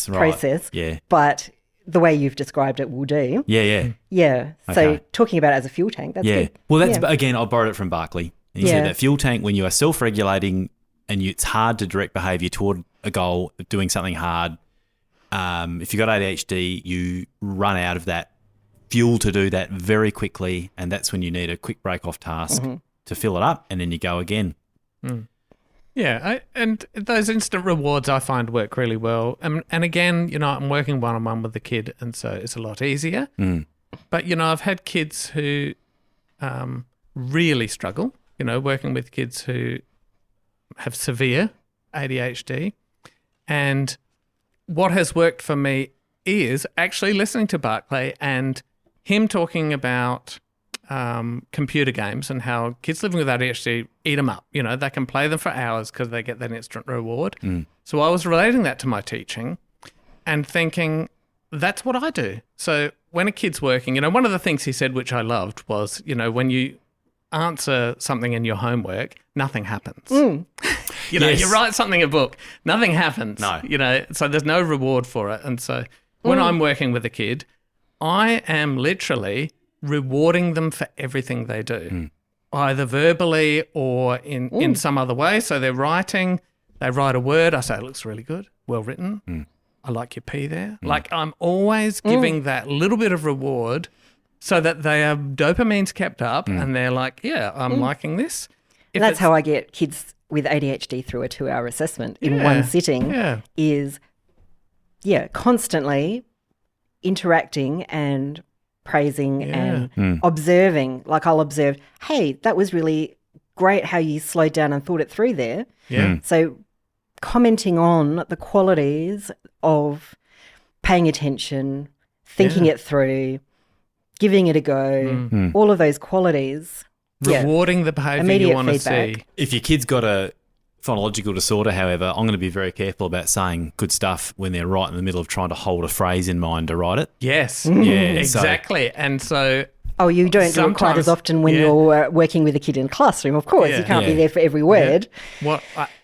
process. Yeah. But the way you've described it will do. Yeah. So talking about it as a fuel tank, that's good. Well, that's again, I borrowed it from Barclay. He said that fuel tank, when you are self-regulating and it's hard to direct behaviour toward a goal of doing something hard, if you've got ADHD, you run out of that fuel to do that very quickly, and that's when you need a quick break off task to fill it up, and then you go again. Yeah, and those instant rewards I find work really well. And again, I'm working one-on-one with the kid, and so it's a lot easier. But, I've had kids who really struggle, working with kids who have severe ADHD. And what has worked for me is actually listening to Barclay and him talking about computer games and how kids living with ADHD eat them up. They can play them for hours because they get that instant reward. So I was relating that to my teaching and thinking, that's what I do. So when a kid's working, one of the things he said, which I loved, was, when you answer something in your homework, nothing happens. You write something in a book, nothing happens. No. So there's no reward for it. And so when I'm working with a kid, I am literally rewarding them for everything they do, either verbally or in some other way. So they're writing, they write a word, I say, it looks really good, well written. I like your P there. Like I'm always giving that little bit of reward so that their dopamine's kept up and they're like, I'm liking this. That's how I get kids with ADHD through a 2-hour assessment in one sitting is, constantly interacting and praising and observing. Like I'll observe, hey, that was really great how you slowed down and thought it through there. Yeah. So commenting on the qualities of paying attention, thinking it through, giving it a go, all of those qualities. Rewarding the behaviour you want to see. If your kid's got a phonological disorder, however, I'm going to be very careful about saying good stuff when they're right in the middle of trying to hold a phrase in mind to write it. Yes. Yeah, exactly. And so... Oh, you don't do it quite as often when you're working with a kid in a classroom, of course. You can't be there for every word.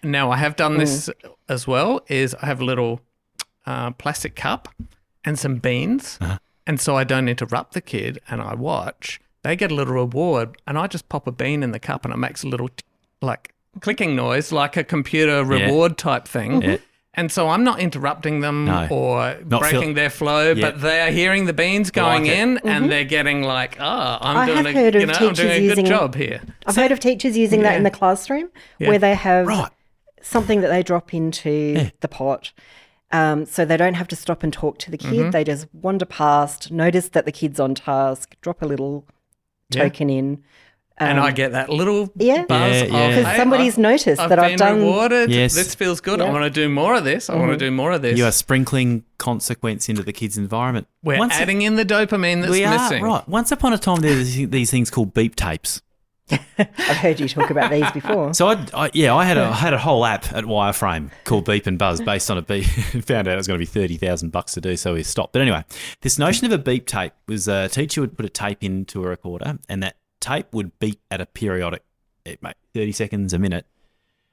Now, I have done this as well, is I have a little plastic cup and some beans, and so I don't interrupt the kid and I watch. They get a little reward, and I just pop a bean in the cup and it makes a little clicking noise, like a computer reward type thing. Yeah. And so I'm not interrupting them or breaking their flow, but they are hearing the beans going in and they're getting like, I'm doing a good job here. I've heard of teachers using that in the classroom where they have something that they drop into the pot. So they don't have to stop and talk to the kid. They just wander past, notice that the kid's on task, drop a little token in. And I get that little buzz of, because somebody's noticed that I've been done. rewarded. Yes. This feels good. I want to do more of this. I want to do more of this. You are sprinkling consequence into the kid's environment. We're adding in the dopamine that's missing. Right. Once upon a time, there was these things called beep tapes. I've heard you talk about these before. So I had a whole app at Wireframe called Beep and Buzz based on a beep. Found out it was going to be $30,000 to do, so we stopped. But anyway, this notion of a beep tape was a teacher would put a tape into a recorder, and that tape would beep at a periodic, 30 seconds, a minute,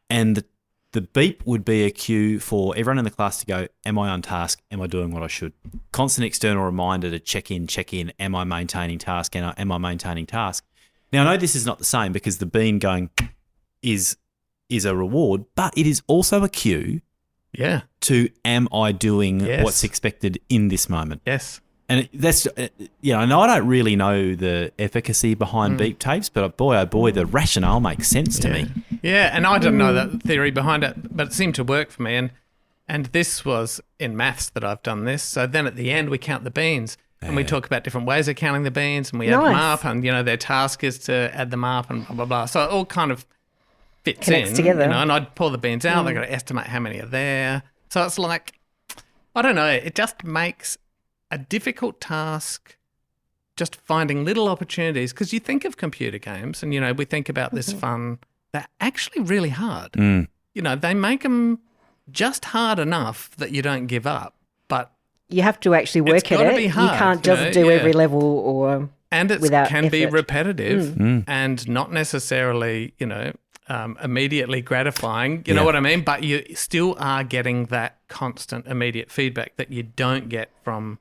and the beep would be a cue for everyone in the class to go, am I on task? Am I doing what I should? Constant external reminder to check in, am I maintaining task? Am I maintaining task? Now, I know this is not the same because the bean going is a reward, but it is also a cue to am I doing what's expected in this moment? Yes. And that's, and I don't really know the efficacy behind beep tapes, but boy, oh boy, the rationale makes sense to me. Yeah, and I don't know that theory behind it, but it seemed to work for me. And this was in maths that I've done this. So then at the end, we count the beans. And we talk about different ways of counting the beans, and we add them up, and, their task is to add them up and blah, blah, blah. So it all kind of connects together. And I'd pull the beans out. They've got to estimate how many are there. So it's like, I don't know, it just makes a difficult task just finding little opportunities, because you think of computer games and, we think about this fun. They're actually really hard. They make them just hard enough that you don't give up, but you have to actually work at it. Be hard, you can't just do every level or and it without can be effort. Repetitive and not necessarily, immediately gratifying. You know what I mean? But you still are getting that constant immediate feedback that you don't get from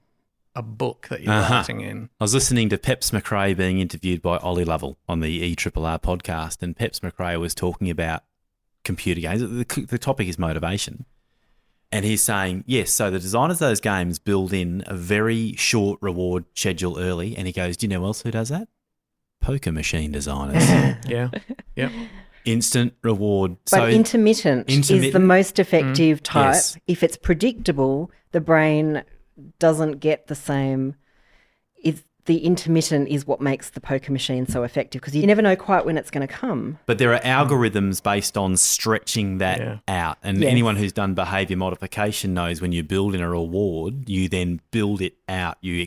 a book that you're writing in. I was listening to Peps McRae being interviewed by Ollie Lovell on the ERRR podcast, and Peps McRae was talking about computer games. The topic is motivation. And he's saying, yes, so the designers of those games build in a very short reward schedule early. And he goes, do you know who else who does that? Poker machine designers. Yeah. Instant reward. But intermittent is the most effective type. Yes. If it's predictable, the brain doesn't get the same. The intermittent is what makes the poker machine so effective, because you never know quite when it's going to come. But there are algorithms based on stretching that out. And anyone who's done behaviour modification knows when you build in a reward, you then build it out. You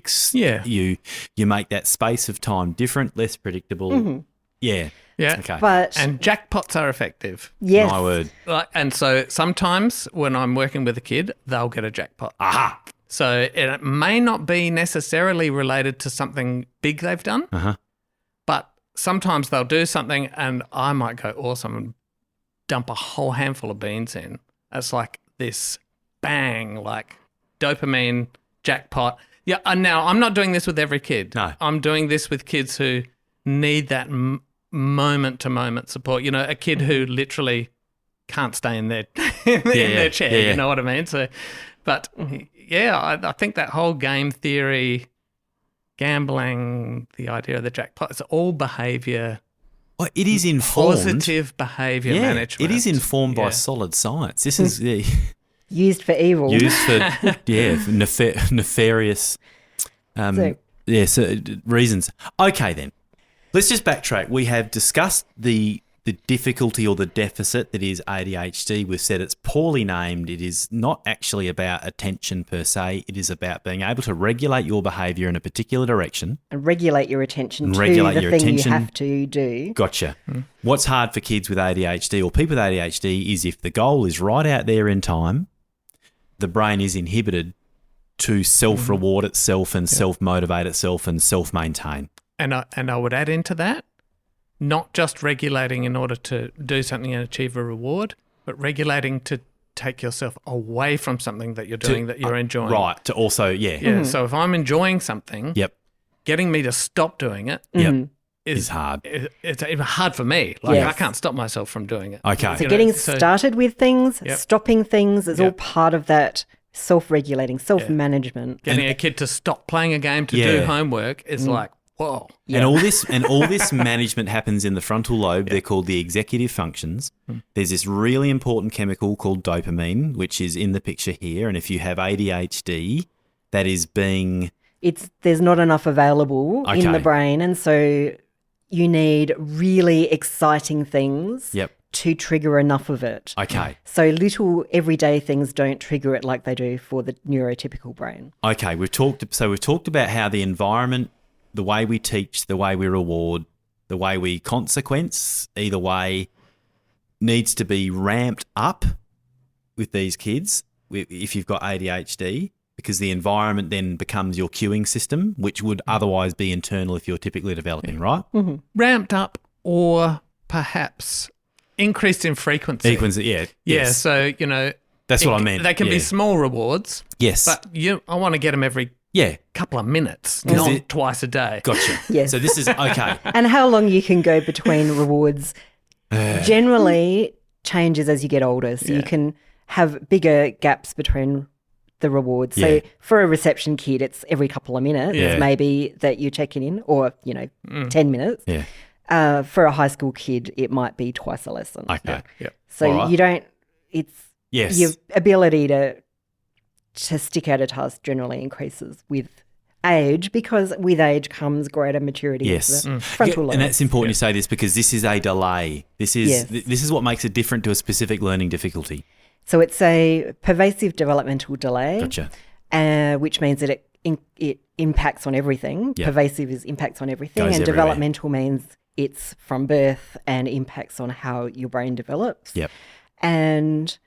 make that space of time different, less predictable. Yeah. Okay. And jackpots are effective. Yes. My word. And so sometimes when I'm working with a kid, they'll get a jackpot. Aha. So it may not be necessarily related to something big they've done, but sometimes they'll do something and I might go awesome and dump a whole handful of beans in. It's like this bang, like dopamine jackpot. Yeah, and now I'm not doing this with every kid. No. I'm doing this with kids who need that moment-to-moment support. A kid who literally can't stay in their their chair, you know what I mean? So, but... I think that whole game theory, gambling, the idea of the jackpot, it's all behaviour. Well, it is informed. Positive behaviour management. It is informed by solid science. This is used for evil. Used for, nefarious. reasons. Okay, then. Let's just backtrack. We have discussed the difficulty or the deficit that is ADHD. We've said it's poorly named. It is not actually about attention per se. It is about being able to regulate your behaviour in a particular direction. And regulate your attention to the thing you have to do. Gotcha. What's hard for kids with ADHD or people with ADHD is if the goal is right out there in time, the brain is inhibited to self-reward itself and self-motivate itself and self-maintain. And I would add into that, not just regulating in order to do something and achieve a reward, but regulating to take yourself away from something that you're doing that you're enjoying. Right, to also, Yeah, so if I'm enjoying something, getting me to stop doing it is hard. It's even hard for me. Like I can't stop myself from doing it. Okay. So getting started with things, stopping things is all part of that self-regulating, self-management. Getting a kid to stop playing a game to do homework is like, whoa. And all this management happens in the frontal lobe. They're called the executive functions. There's this really important chemical called dopamine, which is in the picture here. And if you have ADHD, that is being... There's not enough available in the brain. And so you need really exciting things to trigger enough of it. Okay. So little everyday things don't trigger it like they do for the neurotypical brain. Okay. We've talked about how the environment, the way we teach, the way we reward, the way we consequence, either way, needs to be ramped up with these kids if you've got ADHD, because the environment then becomes your cueing system, which would otherwise be internal if you're typically developing, right? Mm-hmm. Ramped up or perhaps increased in frequency. Yes. So, that's what I meant. They can be small rewards. Yes. But I want to get them every couple of minutes, not twice a day. Gotcha. Yes. So this is okay. And how long you can go between rewards generally changes as you get older. So you can have bigger gaps between the rewards. So for a reception kid, it's every couple of minutes maybe that you're checking in, or, 10 minutes. Yeah. For a high school kid, it might be twice a lesson. Okay. Yeah. So you don't, your ability to stick out a task generally increases with age, because with age comes greater maturity of the frontal lobe. And that's important you say this, because this is a delay. This is what makes it different to a specific learning difficulty. So it's a pervasive developmental delay. Gotcha. Which means that it impacts on everything. Yep. Pervasive is impacts on everything. Goes and everywhere. Developmental means it's from birth and impacts on how your brain develops. Yep. And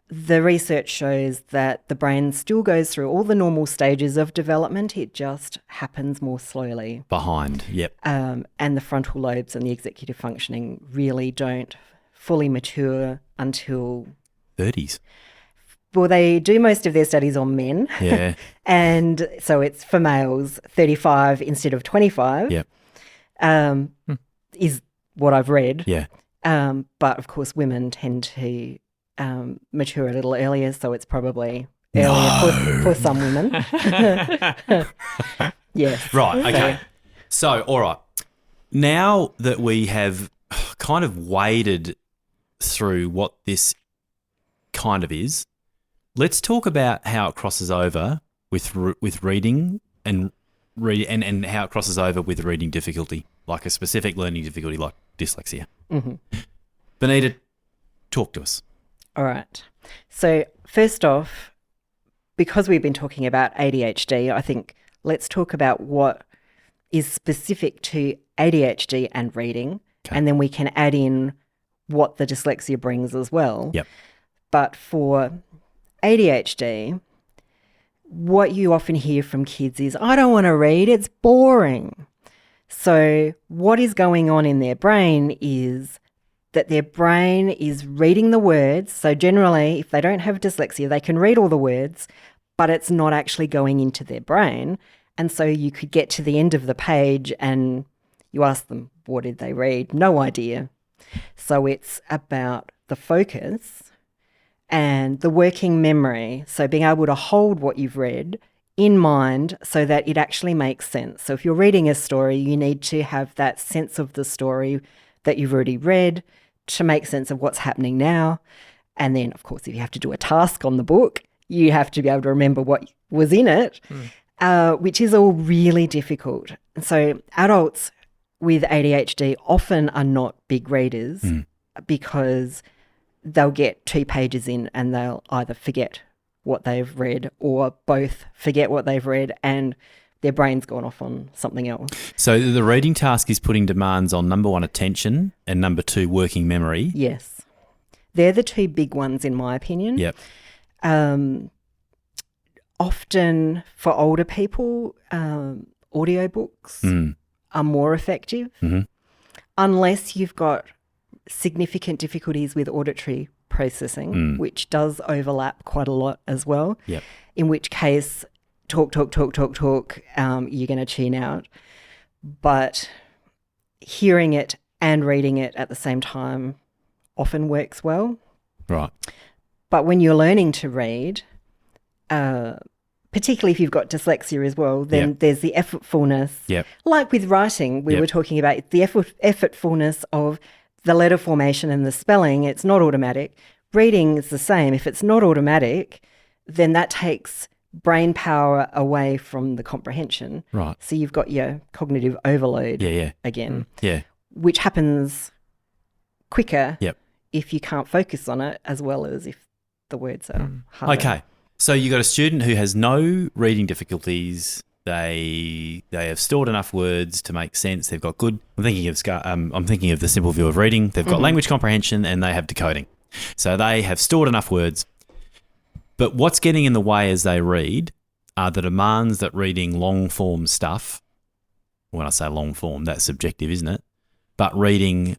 the research shows that the brain still goes through all the normal stages of development. It just happens more slowly. Behind, yep. And the frontal lobes and the executive functioning really don't fully mature until 30s. Well, they do most of their studies on men. Yeah. And so it's for males 35 instead of 25. Yep. Is what I've read. Yeah. But of course women tend to mature a little earlier, so it's probably earlier for some women. Yes. Right, okay. So, all right. Now that we have kind of waded through what this kind of is, let's talk about how it crosses over with reading and how it crosses over with reading difficulty, like a specific learning difficulty like dyslexia. Mm-hmm. Benita, talk to us. All right. So first off, because we've been talking about ADHD, I think let's talk about what is specific to ADHD and reading, and then we can add in what the dyslexia brings as well. Yep. But for ADHD, what you often hear from kids is, I don't want to read, it's boring. So what is going on in their brain is that their brain is reading the words. So generally, if they don't have dyslexia, they can read all the words, but it's not actually going into their brain. And so you could get to the end of the page and you ask them, what did they read? No idea. So it's about the focus and the working memory. So being able to hold what you've read in mind so that it actually makes sense. So if you're reading a story, you need to have that sense of the story that you've already read to make sense of what's happening now. And then, of course, if you have to do a task on the book, you have to be able to remember what was in it. which is all really difficult. So adults with ADHD often are not big readers because they'll get 2 pages in and they'll either forget what they've read or both forget what they've read and their brain's gone off on something else. So the reading task is putting demands on, number 1, attention, and number 2, working memory. Yes. They're the 2 big ones in my opinion. Yep. Often for older people, audiobooks are more effective unless you've got significant difficulties with auditory processing, which does overlap quite a lot as well, in which case talk, you're going to tune out. But hearing it and reading it at the same time often works well. Right. But when you're learning to read, particularly if you've got dyslexia as well, then there's the effortfulness. Like with writing, we were talking about the effortfulness of the letter formation and the spelling. It's not automatic. Reading is the same. If it's not automatic, then that takes brain power away from the comprehension. Right. So you've got your cognitive overload again, which happens quicker if you can't focus on it as well as if the words are harder. Okay. So you got a student who has no reading difficulties. They have stored enough words to make sense. They've got good. I'm thinking of the simple view of reading. They've got language comprehension and they have decoding. So they have stored enough words. But what's getting in the way as they read are the demands that reading long form stuff. When I say long form, that's subjective, isn't it? But reading.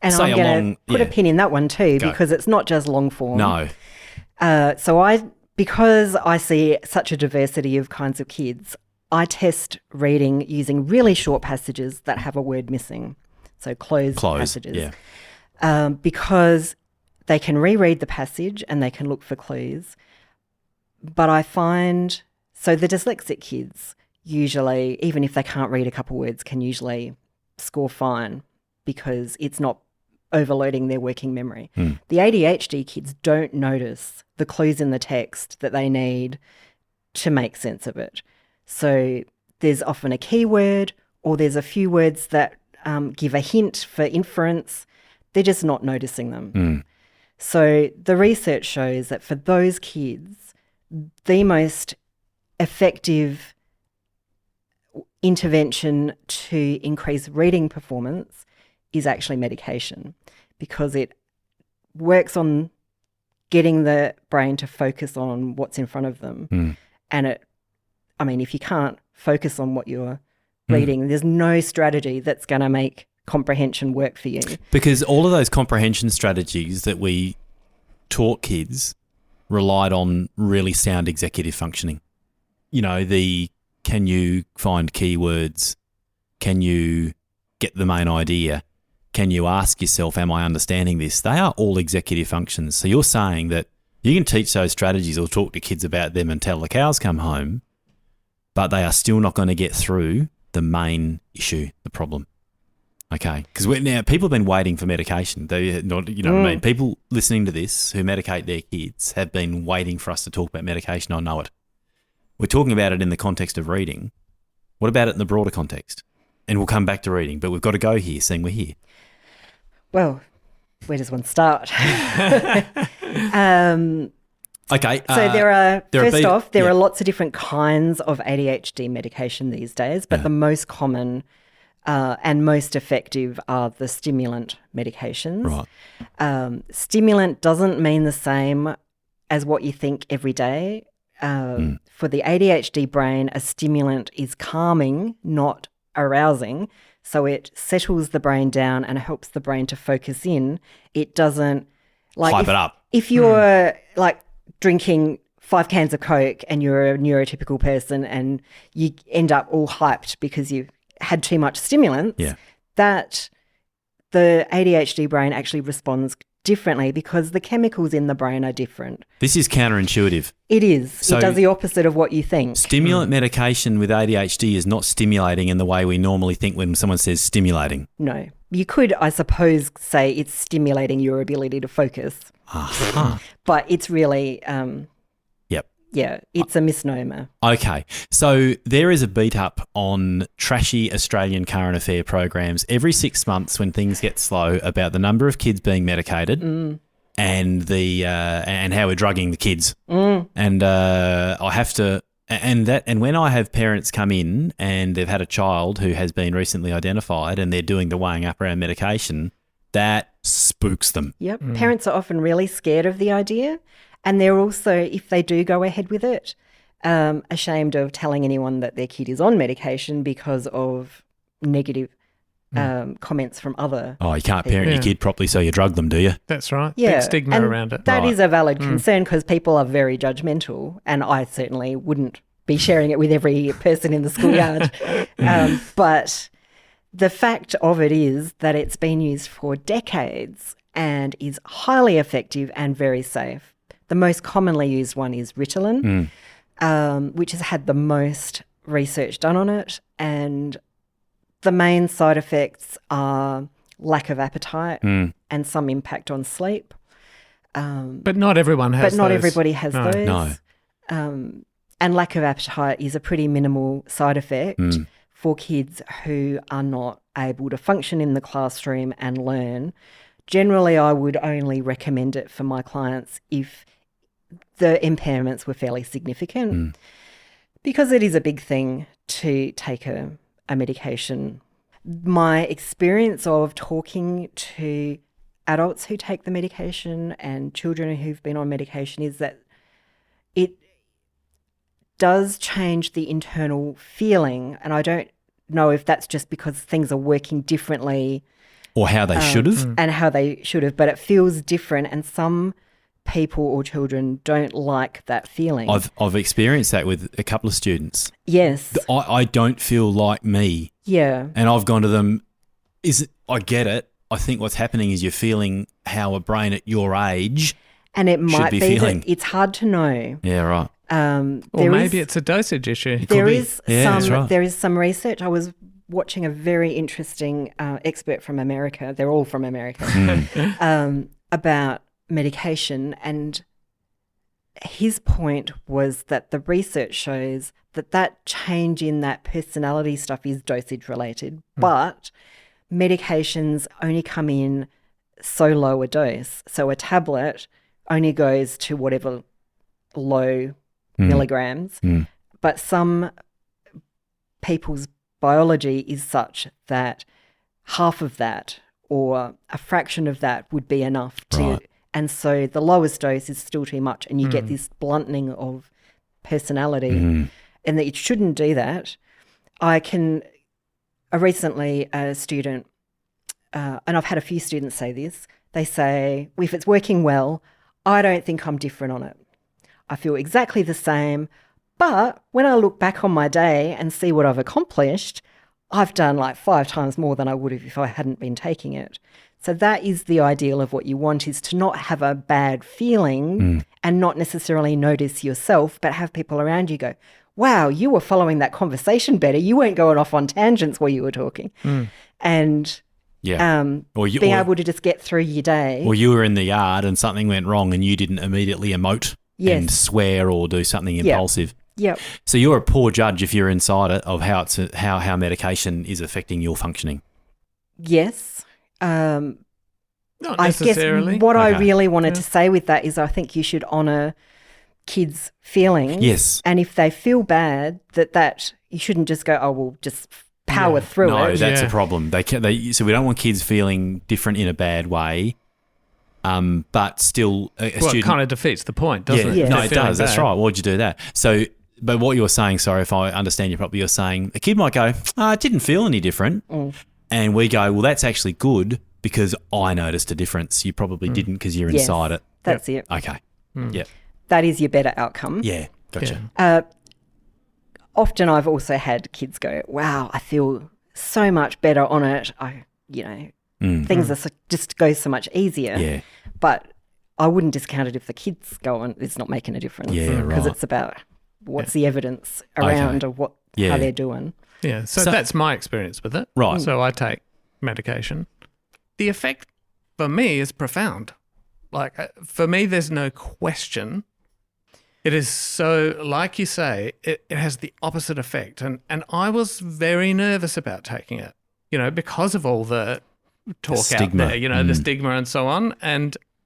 And I'm going to put a pin in that one too, because it's not just long form. No. Because I see such a diversity of kinds of kids, I test reading using really short passages that have a word missing. So closed passages. Because they can reread the passage and they can look for clues. But I find, so the dyslexic kids usually, even if they can't read a couple words, can usually score fine because it's not overloading their working memory. The ADHD kids don't notice the clues in the text that they need to make sense of it. So there's often a keyword or there's a few words that give a hint for inference. They're just not noticing them. So the research shows that for those kids, the most effective intervention to increase reading performance is actually medication, because it works on getting the brain to focus on what's in front of them. And if you can't focus on what you're reading, there's no strategy that's going to make comprehension work for you. Because all of those comprehension strategies that we taught kids relied on really sound executive functioning. You know, can you find keywords? Can you get the main idea? Can you ask yourself, am I understanding this? They are all executive functions. So you're saying that you can teach those strategies or talk to kids about them until the cows come home, but they are still not going to get through the main issue, the problem. Okay, because now people have been waiting for medication. They not, you know what I mean? People listening to this who medicate their kids have been waiting for us to talk about medication. I know it. We're talking about it in the context of reading. What about it in the broader context? And we'll come back to reading, but we've got to go here, seeing we're here. Well, where does one start? Okay. So there are lots of different kinds of ADHD medication these days, but the most common and most effective are the stimulant medications. Right. Stimulant doesn't mean the same as what you think every day. For the ADHD brain, a stimulant is calming, not arousing. So it settles the brain down and helps the brain to focus in. It doesn't hype it up. If you're like drinking 5 cans of Coke and you're a neurotypical person and you end up all hyped because you've had too much stimulants, that the ADHD brain actually responds differently because the chemicals in the brain are different. This is counterintuitive. It is. So it does the opposite of what you think. Stimulant medication with ADHD is not stimulating in the way we normally think when someone says stimulating. No. You could, I suppose, say it's stimulating your ability to focus. Uh-huh. But it's really Yeah, it's a misnomer. Okay. So there is a beat up on trashy Australian current affair programs every 6 months when things get slow about the number of kids being medicated and the and how we're drugging the kids. And I have to and when I have parents come in and they've had a child who has been recently identified and they're doing the weighing up around medication, that spooks them. Yep. Parents are often really scared of the idea, and they're also, if they do go ahead with it, ashamed of telling anyone that their kid is on medication because of negative comments from other Oh, you can't parent your kid properly, so you drug them, do you? That's right. Yeah, Big stigma and around it. That is a valid concern because people are very judgmental, and I certainly wouldn't be sharing it with every person in the schoolyard. But the fact of it is that it's been used for decades and is highly effective and very safe. The most commonly used one is Ritalin, which has had the most research done on it, and the main side effects are lack of appetite and some impact on sleep. But not everyone has But not those. everybody has No. those. No. And lack of appetite is a pretty minimal side effect for kids who are not able to function in the classroom and learn. Generally, I would only recommend it for my clients if the impairments were fairly significant because it is a big thing to take a medication. My experience of talking to adults who take the medication and children who've been on medication is that it does change the internal feeling, and I don't know if that's just because things are working differently Or how they should have. and how they should have, but it feels different, and some people or children don't like that feeling. I've experienced that with a couple of students. Yes. I don't feel like me. Yeah. And I've gone to them, I get it. I think what's happening is you're feeling how a brain at your age. And it might be be feeling. that it's hard to know. Yeah, right. Or maybe it's a dosage issue. There be. is Yeah, that's some. right. There is some research. I was watching a very interesting expert from America. They're all from America about medication, and his point was that the research shows that change in that personality stuff is dosage related, but medications only come in so low a dose. So a tablet only goes to whatever low milligrams, but some people's biology is such that half of that or a fraction of that would be enough to, Right. and so the lowest dose is still too much, and you get this blunting of personality, and that you shouldn't do that. Recently a student, and I've had a few students say this, they say, if it's working well, I don't think I'm different on it. I feel exactly the same, but when I look back on my day and see what I've accomplished, I've done like 5 times more than I would have if I hadn't been taking it. So that is the ideal of what you want, is to not have a bad feeling and not necessarily notice yourself, but have people around you go, wow, you were following that conversation better. You weren't going off on tangents while you were talking. And being able to just get through your day. Or you were in the yard and something went wrong and you didn't immediately emote and swear or do something impulsive. Yep. So you're a poor judge if you're inside it of how medication is affecting your functioning. Yes. Not I necessarily. guess what I really wanted to say with that is I think you should honour kids' feelings. Yes. And if they feel bad, that you shouldn't just go, oh, well, just power through No, it. that's a problem. So we don't want kids feeling different in a bad way, but still a student... it kind of defeats the point, doesn't it? Yeah. No, They're it feeling does. That's bad. right. Why'd you do that? So, but what you're saying, sorry if I understand you properly, you're saying a kid might go, it didn't feel any different. And we go, well, that's actually good because I noticed a difference. You probably didn't because you're Yes, inside it. That's it. Okay. Yeah. That is your better outcome. Yeah. Gotcha. Yeah. Often I've also had kids go, wow, I feel so much better on it. Things are just go so much easier. Yeah. But I wouldn't discount it if the kids go on, it's not making a difference. Yeah, Because right. it's about what's the evidence around of how they're doing. Yeah, so So- that's my experience with it. Right. So I take medication. The effect for me is profound. Like, for me, there's no question It is so, like you say, it has the opposite effect. And I was very nervous about taking it, because of all the talk out stigma. there, the stigma and so on.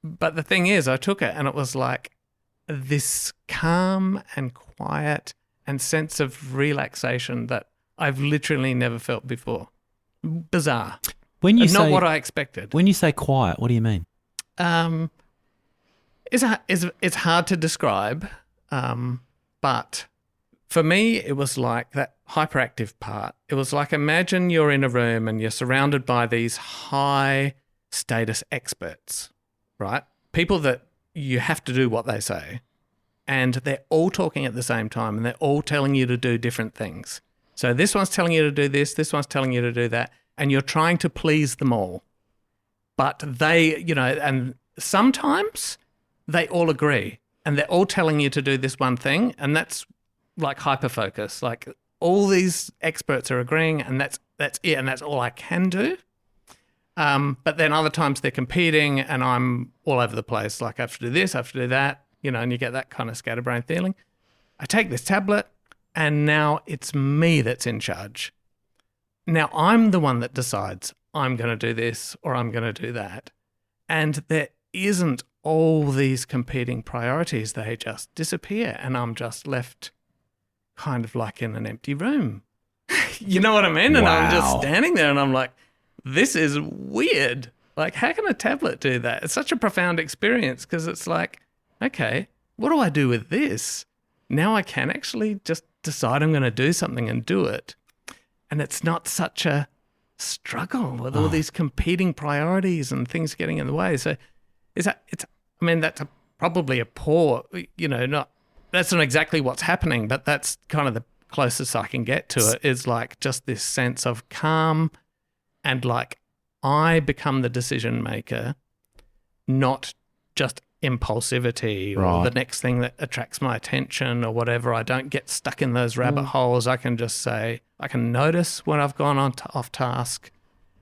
But the thing is, I took it and it was like this calm and quiet and sense of relaxation that I've literally never felt before. Bizarre. Not what I expected. When you say quiet, what do you mean? It's hard to describe, but for me, it was like that hyperactive part. It was like, imagine you're in a room and you're surrounded by these high status experts, right? People that you have to do what they say, and they're all talking at the same time and they're all telling you to do different things. So this one's telling you to do this one's telling you to do that, and you're trying to please them all. But they, and sometimes they all agree and they're all telling you to do this one thing, and that's like hyperfocus. Like all these experts are agreeing and that's it, and that's all I can do. But then other times they're competing and I'm all over the place. Like I have to do this, I have to do that, and you get that kind of scatterbrain feeling. I take this tablet and now it's me that's in charge. Now I'm the one that decides I'm going to do this or I'm going to do that. And there isn't all these competing priorities. They just disappear and I'm just left kind of like in an empty room. You know what I mean? And I'm just standing there and I'm like, this is weird. Like, how can a tablet do that? It's such a profound experience because it's like, okay, what do I do with this? Now I can actually just decide I'm going to do something and do it. And it's not such a struggle with all these competing priorities and things getting in the way. So that's probably a poor, that's not exactly what's happening, but that's kind of the closest I can get to it, is like just this sense of calm and like I become the decision maker, not just impulsivity or the next thing that attracts my attention or whatever. I don't get stuck in those rabbit holes. I can just say, I can notice when I've gone off task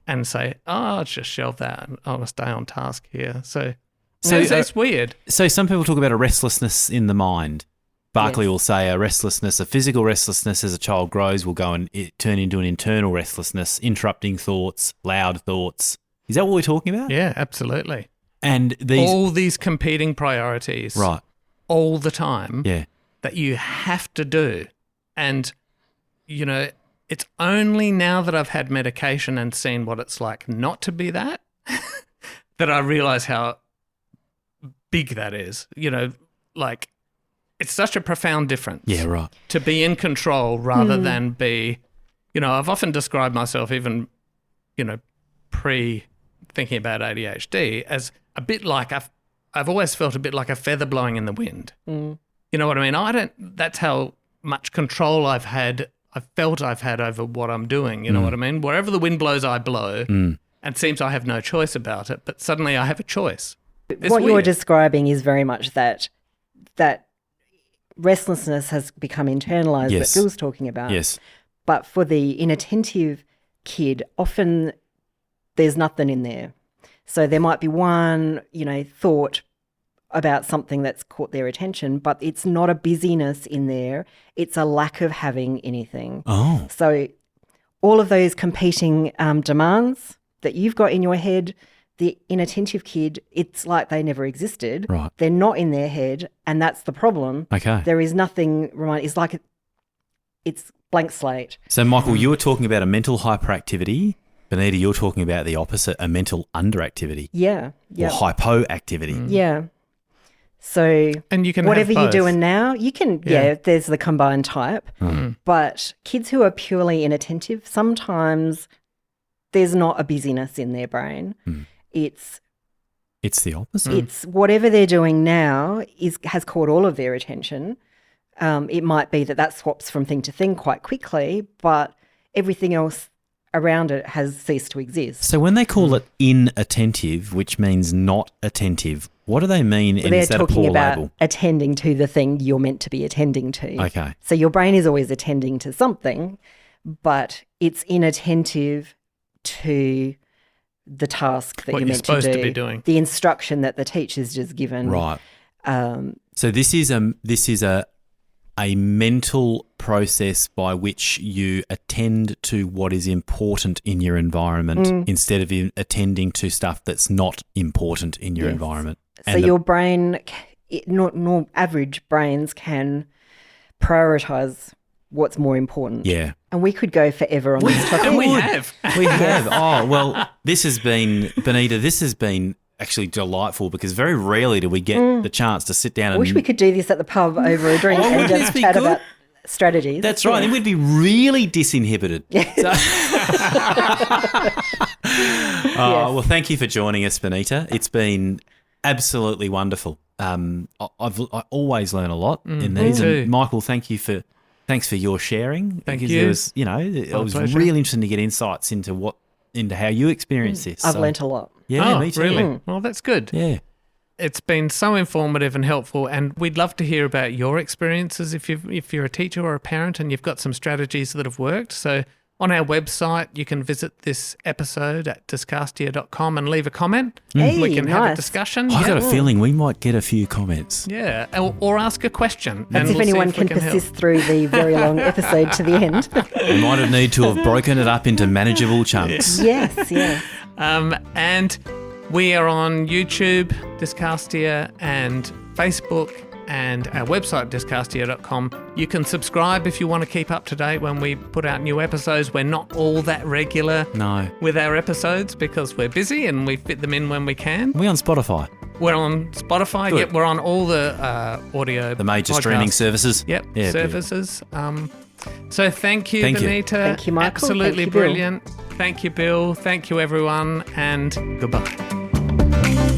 and say, I'll just shelve that and I'll stay on task here. So it's weird. So some people talk about a restlessness in the mind. Barclay will say a physical restlessness as a child grows will go and turn into an internal restlessness, interrupting thoughts, loud thoughts. Is that what we're talking about? Yeah, absolutely. And all these competing priorities, right, all the time, that you have to do. And, it's only now that I've had medication and seen what it's like not to be that, that I realise how big that is. Like it's such a profound difference. Yeah, right. To be in control rather than be, I've often described myself even, pre-thinking about ADHD as a bit like I've always felt a bit like a feather blowing in the wind. You know what I mean? That's how much control I've felt I've had over what I'm doing. You know what I mean? Wherever the wind blows, I blow. And it seems I have no choice about it, but suddenly I have a choice. What you're describing is very much that restlessness has become internalized that Phil's talking about. Yes. But for the inattentive kid, often there's nothing in there. So there might be one, thought about something that's caught their attention, but it's not a busyness in there. It's a lack of having anything. Oh. So all of those competing demands that you've got in your head, the inattentive kid, it's like they never existed. Right. They're not in their head, and that's the problem. Okay. There is nothing it's like it's blank slate. So, Michael, you were talking about a mental hyperactivity. Benita, you're talking about the opposite, a mental underactivity. Yeah. Or hypoactivity. Yeah. So and you can whatever have both. you're doing now, you can, there's the combined type. But kids who are purely inattentive, sometimes there's not a busyness in their brain. It's the opposite. It's whatever they're doing now has caught all of their attention. It might be that swaps from thing to thing quite quickly, but everything else around it has ceased to exist. So when they call it inattentive, which means not attentive, what do they mean? So and they're is that a talking poor about label? attending to the thing you're meant to be attending to. Okay. So your brain is always attending to something, but it's inattentive to the task that What you're you're meant supposed to to be doing. the instruction that the teacher's just given. Right. So this is a mental process by which you attend to what is important in your environment instead of attending to stuff that's not important in your environment. So your brain, not average brains can prioritise what's more important. Yeah. And we could go forever on this topic. And we have. We have. Oh, well, this has been, Benita, actually delightful because very rarely do we get the chance to sit down I wish we could do this at the pub over a drink and wouldn't just this be chat good? about strategies. That's right. And we'd be really disinhibited. Well, thank you for joining us, Benita. It's been absolutely wonderful. I always learn a lot in these. Me too. And Michael, thanks for your sharing. Thank because you. There was, it was pleasure. really interesting to get insights into how you experience this. I've So, learnt a lot. Yeah, Oh, me too. really? Well, that's good. Yeah. It's been so informative and helpful, and we'd love to hear about your experiences if you're a teacher or a parent and you've got some strategies that have worked. So on our website, you can visit this episode at dyscalculia.com and leave a comment. Hey, We can have a nice. discussion. I've got Yeah. a feeling we might get a few comments. Yeah, or ask a question. That's and if we'll see anyone we can help. persist through the very long episode to the end. We might have need to have broken it up into manageable chunks. Yes. And we are on YouTube, Dyscalculia, and Facebook, and our website, dyscalculia.com. You can subscribe if you want to keep up to date when we put out new episodes. We're not all that regular No. with our episodes because we're busy and we fit them in when we can. We're on Spotify, We're on Spotify. Good. Yep, we're on all the audio the major podcast streaming services. Yep, Yeah, services. So thank you, Thank you. Benita. Thank you, Michael. Absolutely Thank you, Bill. brilliant. Thank you, Bill. Thank you, everyone. And goodbye.